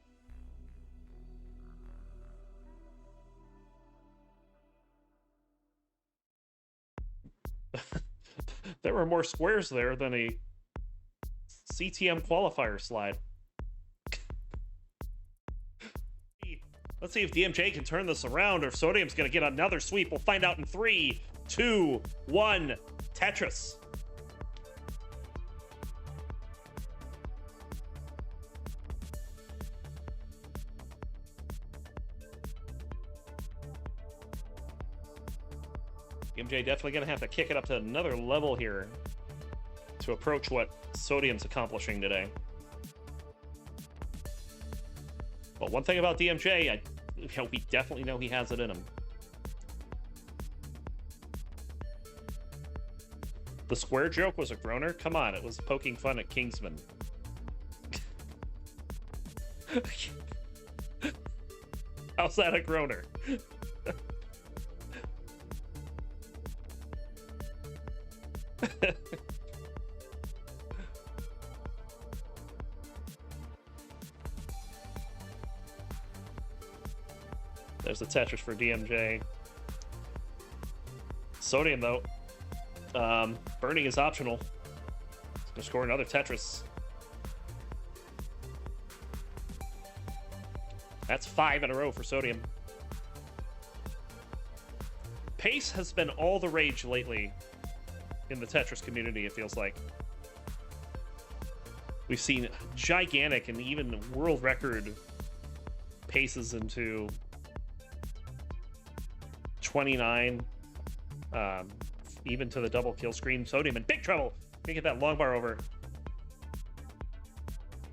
There were more squares there than a CTM qualifier slide. Let's see if DMJ can turn this around or if Sodium's going to get another sweep. We'll find out in 3, 2, 1. Tetris. DMJ definitely going to have to kick it up to another level here to approach what Sodium's accomplishing today. But one thing about DMJ, we definitely know he has it in him. The square joke was a groaner? Come on, it was poking fun at Kingsman. How's that a groaner? There's the Tetris for DMJ. Sodium, though. Burning is optional. He's gonna score another Tetris. That's 5 in a row for Sodium. Pace has been all the rage lately in the Tetris community, it feels like. We've seen gigantic and even world record paces into 29, even to the double kill screen. Sodium in big trouble. Can't get that long bar over.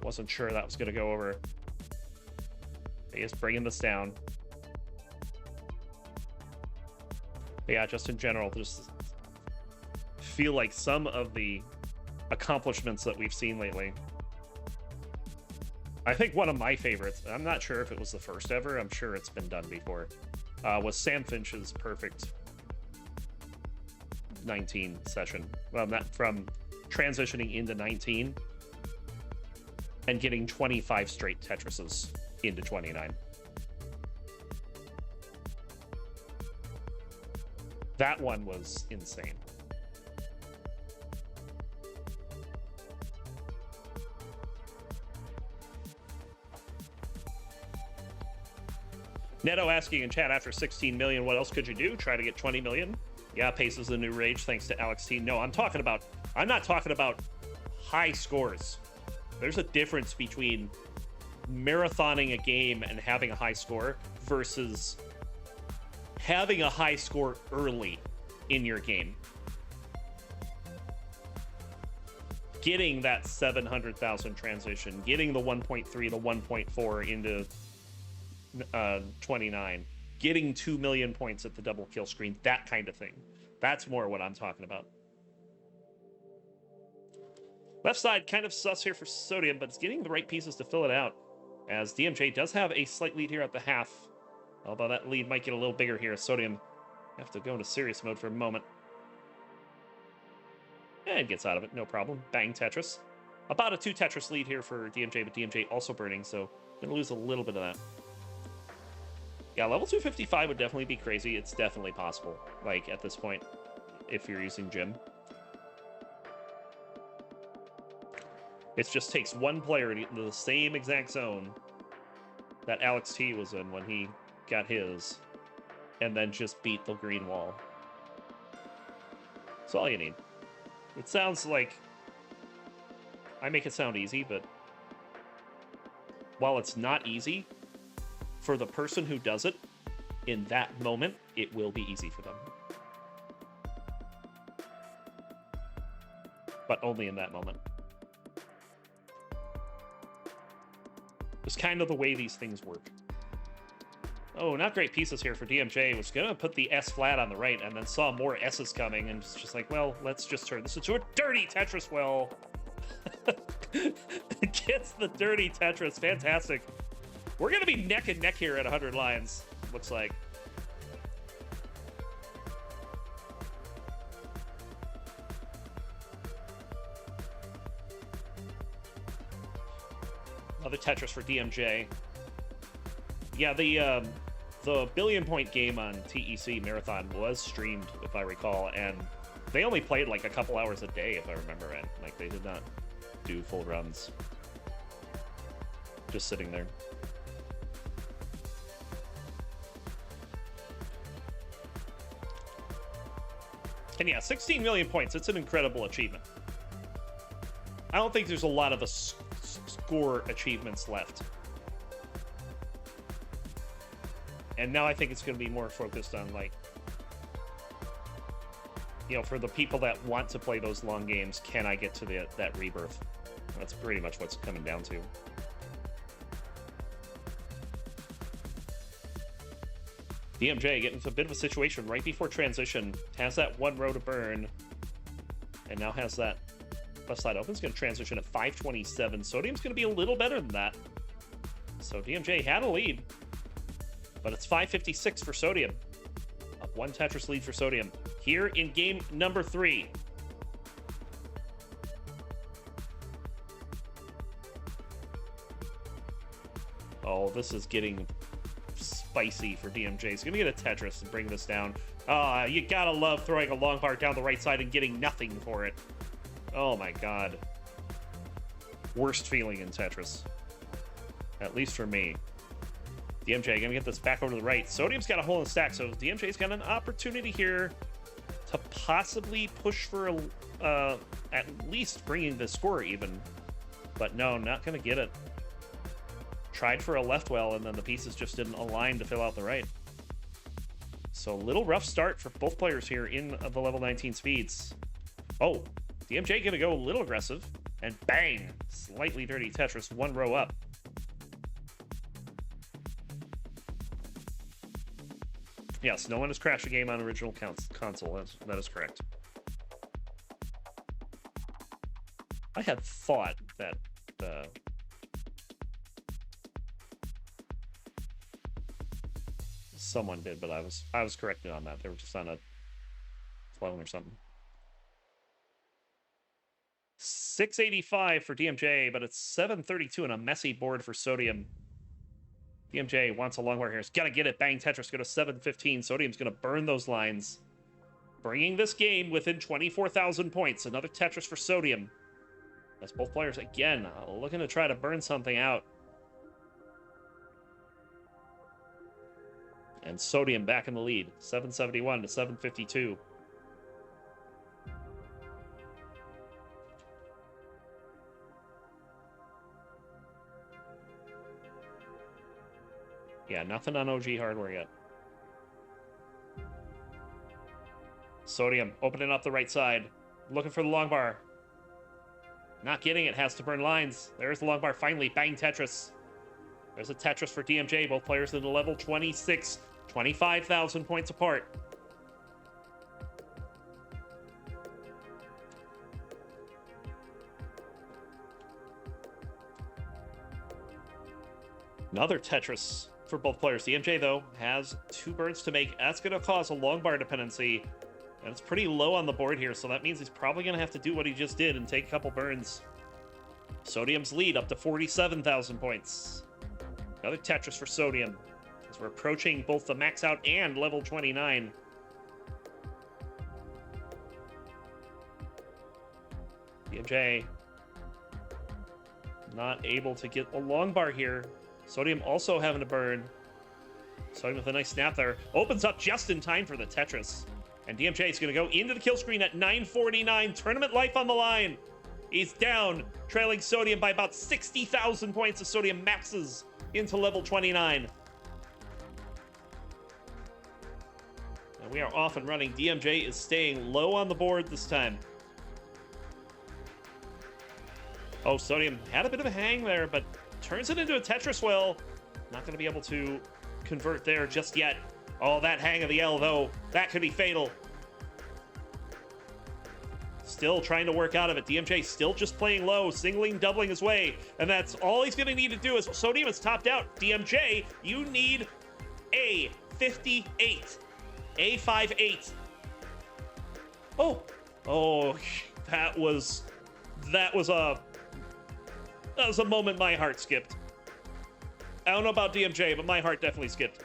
Wasn't sure that was going to go over. He is bringing this down. But yeah, just in general, just feel like some of the accomplishments that we've seen lately. I think one of my favorites, I'm not sure if it was the first ever, I'm sure it's been done before, was Sam Finch's perfect 19 session. Well, not from transitioning into 19 and getting 25 straight Tetrises into 29. That one was insane. Neto asking in chat, after 16 million, what else could you do? Try to get 20 million? Yeah, Pace is the new rage, thanks to Alex T. No, I'm not talking about high scores. There's a difference between marathoning a game and having a high score versus having a high score early in your game. Getting that 700,000 transition, getting the 1.3 to 1.4 into 29, getting 2 million points at the double kill screen, that kind of thing. That's more what I'm talking about. Left side kind of sus here for Sodium, but it's getting the right pieces to fill it out, as DMJ does have a slight lead here at the half, although that lead might get a little bigger here. Sodium have to go into serious mode for a moment. And gets out of it, no problem. Bang Tetris. About a 2 Tetris lead here for DMJ, but DMJ also burning, so gonna lose a little bit of that. Yeah, level 255 would definitely be crazy. It's definitely possible, like, at this point, if you're using Jim. It just takes one player into the same exact zone that Alex T was in when he got his, and then just beat the green wall. That's all you need. It sounds like... I make it sound easy, but while it's not easy, for the person who does it, in that moment, it will be easy for them. But only in that moment. It's kind of the way these things work. Oh, not great pieces here for DMJ. Was going to put the S flat on the right and then saw more S's coming and just like, well, let's just turn this into a dirty Tetris well. Gets the dirty Tetris. Fantastic. We're going to be neck and neck here at 100 lines, looks like. Another Tetris for DMJ. Yeah, the billion point game on TEC Marathon was streamed, if I recall, and they only played like a couple hours a day, if I remember right. Like, they did not do full runs. Just sitting there. And yeah, 16 million points. It's an incredible achievement. I don't think there's a lot of score achievements left. And now I think it's going to be more focused on, like, you know, for the people that want to play those long games, can I get to that rebirth? That's pretty much what's coming down to. DMJ getting into a bit of a situation right before transition. Has that one row to burn. And now has that left side open. It's going to transition at 527. Sodium's going to be a little better than that. So DMJ had a lead. But it's 556 for Sodium. Up 1 Tetris lead for Sodium. Here in game number 3. Oh, this is getting spicy for DMJ. He's going to get a Tetris and bring this down. You gotta love throwing a long bar down the right side and getting nothing for it. Oh my god. Worst feeling in Tetris. At least for me. DMJ gonna get this back over to the right. Sodium's got a hole in the stack, so DMJ's got an opportunity here to possibly push for at least bringing the score even. But no, not gonna get it. tried for a left well, and then the pieces just didn't align to fill out the right. So a little rough start for both players here in the level 19 speeds. Oh, DMJ gonna go a little aggressive, and bang! Slightly dirty Tetris, one row up. Yes, no one has crashed a game on original console. That is correct. I had thought that someone did, but I was corrected on that. They were just on a phone or something. 685 for DMJ, but it's 732 and a messy board for Sodium. DMJ wants a long bar here. He's got to get it. Bang, Tetris go to 715. Sodium's going to burn those lines, bringing this game within 24,000 points. Another Tetris for Sodium. That's both players, again, looking to try to burn something out. And Sodium back in the lead, 771 to 752. Yeah, nothing on OG hardware yet. Sodium opening up the right side, looking for the long bar. Not getting it, has to burn lines. There's the long bar, finally. Bang, Tetris. There's a Tetris for DMJ. Both players in the level 26, 25,000 points apart. Another Tetris for both players. DMJ, though, has 2 burns to make. That's going to cause a long bar dependency. And it's pretty low on the board here, so that means he's probably going to have to do what he just did and take a couple burns. Sodium's lead up to 47,000 points. Another Tetris for Sodium, as we're approaching both the max out and level 29. DMJ not able to get a long bar here. Sodium also having to burn. Sodium with a nice snap there. Opens up just in time for the Tetris. And DMJ is going to go into the kill screen at 949. Tournament life on the line. He's down, trailing Sodium by about 60,000 points as Sodium maxes into level 29. And we are off and running. DMJ is staying low on the board this time. Oh, Sodium had a bit of a hang there, but turns it into a Tetris well. Not going to be able to convert there just yet. Oh, that hang of the L, though. That could be fatal. Still trying to work out of it. DMJ still just playing low, singling, doubling his way. And that's all he's going to need to do is Sodium is topped out. DMJ, you need a 58. A58. Oh. Oh, that was a moment my heart skipped. I don't know about DMJ, but my heart definitely skipped.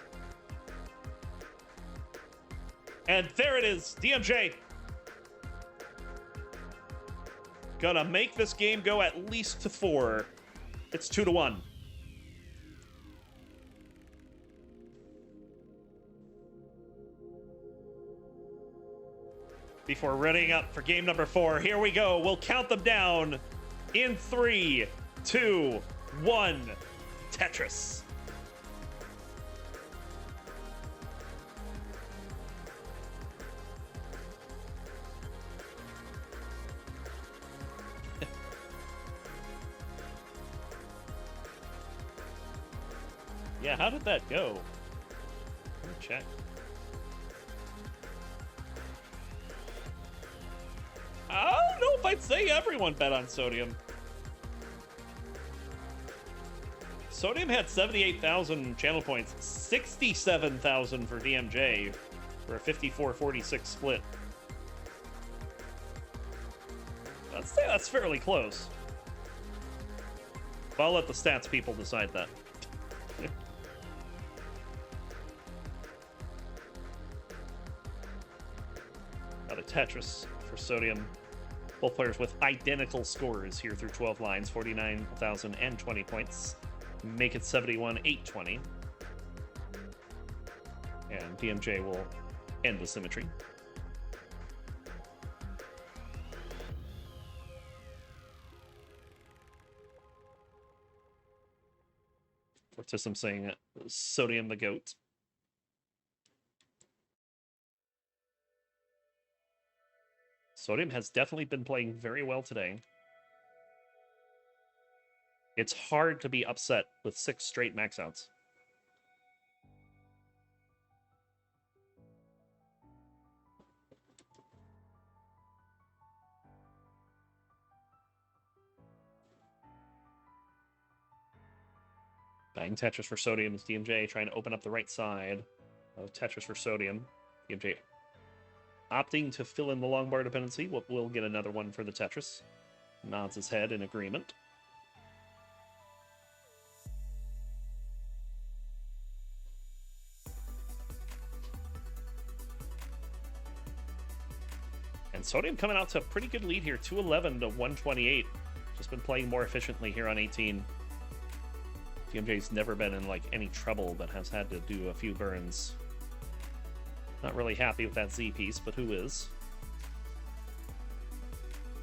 And there it is, DMJ. Gonna make this game go at least to 4. It's 2-1. Before readying up for game number 4, here we go. We'll count them down in 3, 2, 1. Tetris. Yeah, how did that go? Let me check. I don't know if I'd say everyone bet on Sodium. Sodium had 78,000 channel points, 67,000 for DMJ for a 54-46 split. I'd say that's fairly close. But I'll let the stats people decide that. Another Tetris for Sodium. Both players with identical scores here through 12 lines, 49,020 points. Make it 71,820. And DMJ will end the symmetry. System saying Sodium the GOAT. Sodium has definitely been playing very well today. It's hard to be upset with 6 straight max outs. Bang Tetris for Sodium is DMJ trying to open up the right side of Tetris for Sodium. DMJ opting to fill in the long bar dependency. We'll get another one for the Tetris. Nods his head in agreement. And Sodium coming out to a pretty good lead here, 211 to 128. Just been playing more efficiently here on 18. DMJ's never been in like any trouble, but has had to do a few burns. Not really happy with that Z piece, but who is?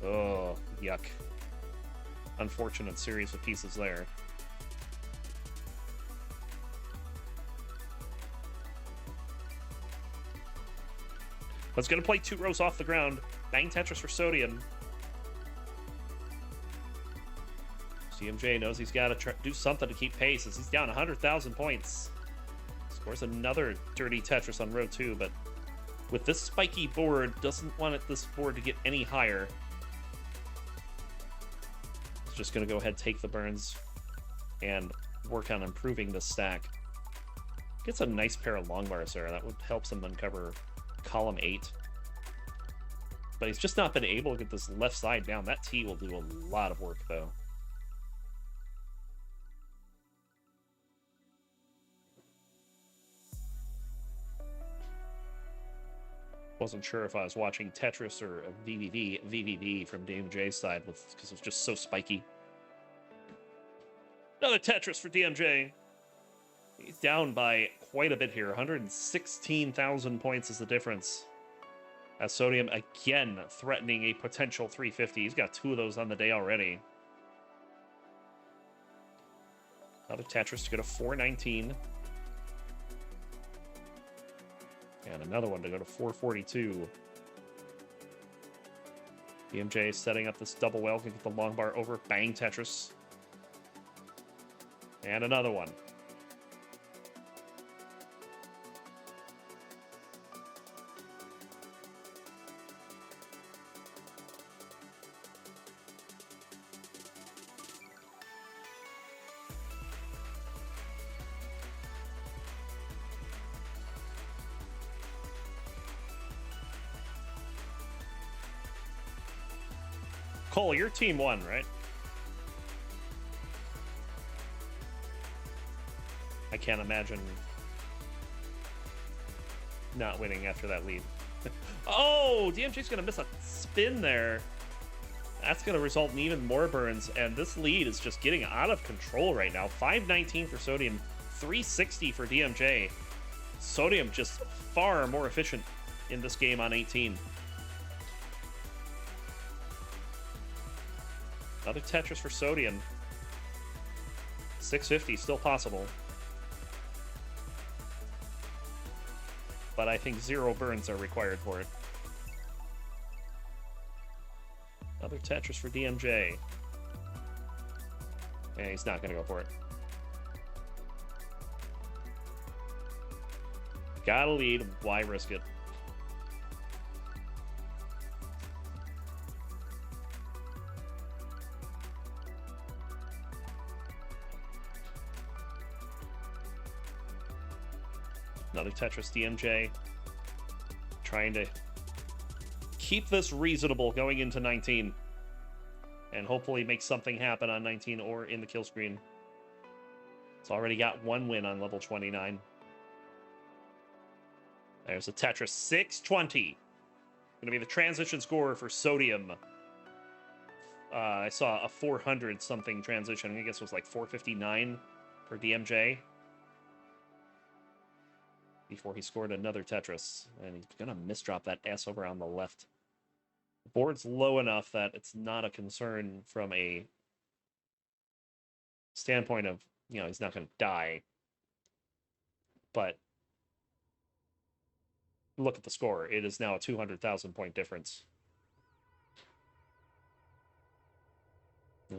Oh, yuck. Unfortunate series of pieces there. But it's going to play 2 rows off the ground. Bang Tetris for Sodium. DMJ knows he's got to do something to keep pace as he's down 100,000 points. Scores another dirty Tetris on row 2, but with this spiky board, doesn't want this board to get any higher. He's just going to go ahead, take the burns, and work on improving the stack. Gets a nice pair of long bars there. That would help him uncover column 8. But he's just not been able to get this left side down. That T will do a lot of work, though. Wasn't sure if I was watching Tetris or a VVV from DMJ's side because it was just so spiky. Another Tetris for DMJ. He's down by quite a bit here. 116,000 points is the difference. As Sodium again threatening a potential 350. He's got 2 of those on the day already. Another Tetris to go to 419. And another one to go to 442. DMJ setting up this double well. Can get the long bar over. Bang Tetris. And another one. Cole, your team won, right? I can't imagine not winning after that lead. Oh, DMJ's going to miss a spin there. That's going to result in even more burns, and this lead is just getting out of control right now. 519 for Sodium, 360 for DMJ. Sodium just far more efficient in this game on 18. Another Tetris for Sodium. 650, still possible. But I think 0 burns are required for it. Another Tetris for DMJ. And he's not going to go for it. Gotta lead, why risk it? Another Tetris DMJ. Trying to keep this reasonable going into 19. And hopefully make something happen on 19 or in the kill screen. It's already got 1 win on level 29. There's a Tetris 620. Gonna be the transition score for Sodium. I saw a 400 something transition. I guess it was like 459 for DMJ. Before he scored another Tetris. And he's going to misdrop that S over on the left. The board's low enough that it's not a concern from a standpoint of You know, he's not going to die. But look at the score. It is now a 200,000 point difference.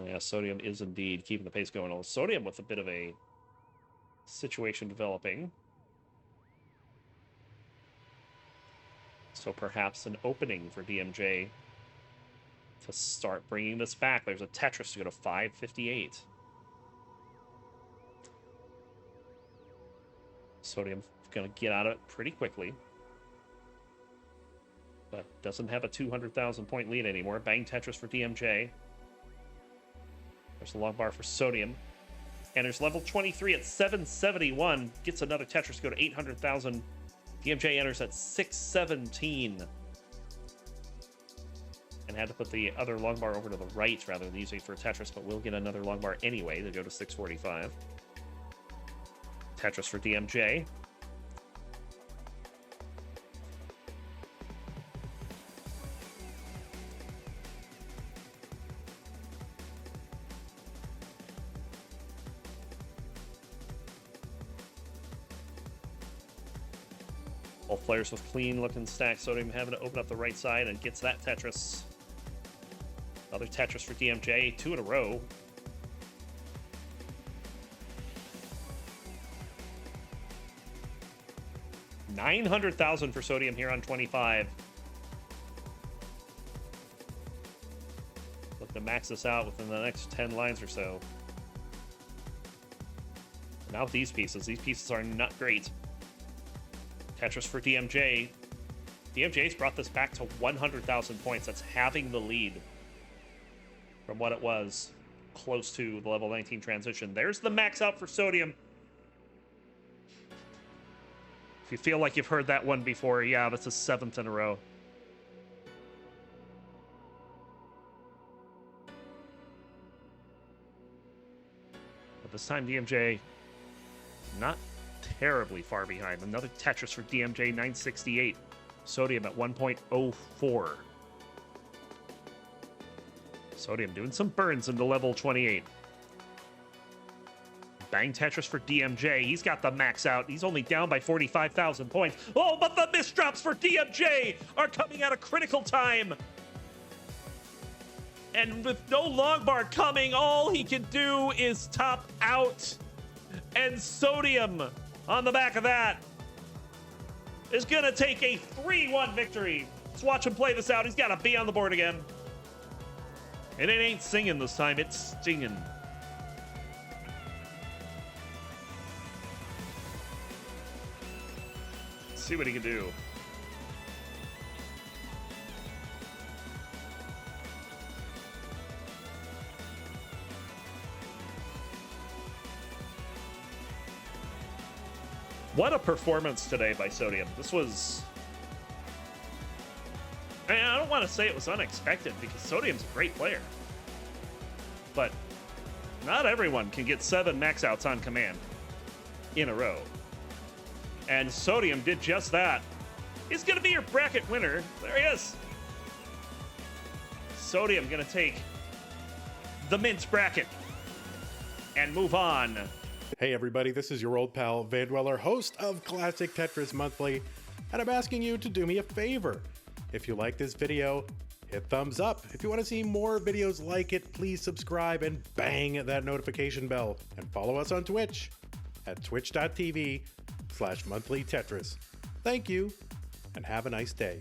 Yeah, Sodium is indeed keeping the pace going. Well, Sodium with a bit of a situation developing. So perhaps an opening for DMJ to start bringing this back. There's a Tetris to go to 558. Sodium going to get out of it pretty quickly. But doesn't have a 200,000 point lead anymore. Bang Tetris for DMJ. There's a long bar for Sodium. And there's level 23 at 771. Gets another Tetris to go to 800,000. DMJ enters at 617. And had to put the other long bar over to the right rather than using it for Tetris, but we'll get another long bar anyway to go to 645. Tetris for DMJ. Both players with clean-looking stacks. Sodium having to open up the right side and gets that Tetris. Another Tetris for DMJ. 2 in a row. $900,000 for Sodium here on 25. Look to max this out within the next 10 lines or so. Now with these pieces are not great. Tetris for DMJ. DMJ's brought this back to 100,000 points. That's halving the lead from what it was close to the level 19 transition. There's the max out for Sodium. If you feel like you've heard that one before, yeah, that's a 7th in a row. But this time DMJ not terribly far behind. Another Tetris for DMJ, 968. Sodium at 1.04. Sodium doing some burns into level 28. Bang Tetris for DMJ. He's got the max out. He's only down by 45,000 points. Oh, but the misdrops for DMJ are coming at a critical time. And with no long bar coming, all he can do is top out. And Sodium, on the back of that, is going to take a 3-1 victory. Let's watch him play this out. He's got to be on the board again. And it ain't singing this time, it's stinging. Let's see what he can do. What a performance today by Sodium. This was... I don't want to say it was unexpected because Sodium's a great player. But not everyone can get 7 max outs on command in a row. And Sodium did just that. He's going to be your bracket winner. There he is. Sodium going to take the Mint bracket and move on. Hey everybody, this is your old pal Vandweller, host of Classic Tetris Monthly, and I'm asking you to do me a favor. If you like this video, hit thumbs up. If you want to see more videos like it, please subscribe and bang that notification bell. And follow us on Twitch at twitch.tv/monthlytetris. Thank you, and have a nice day.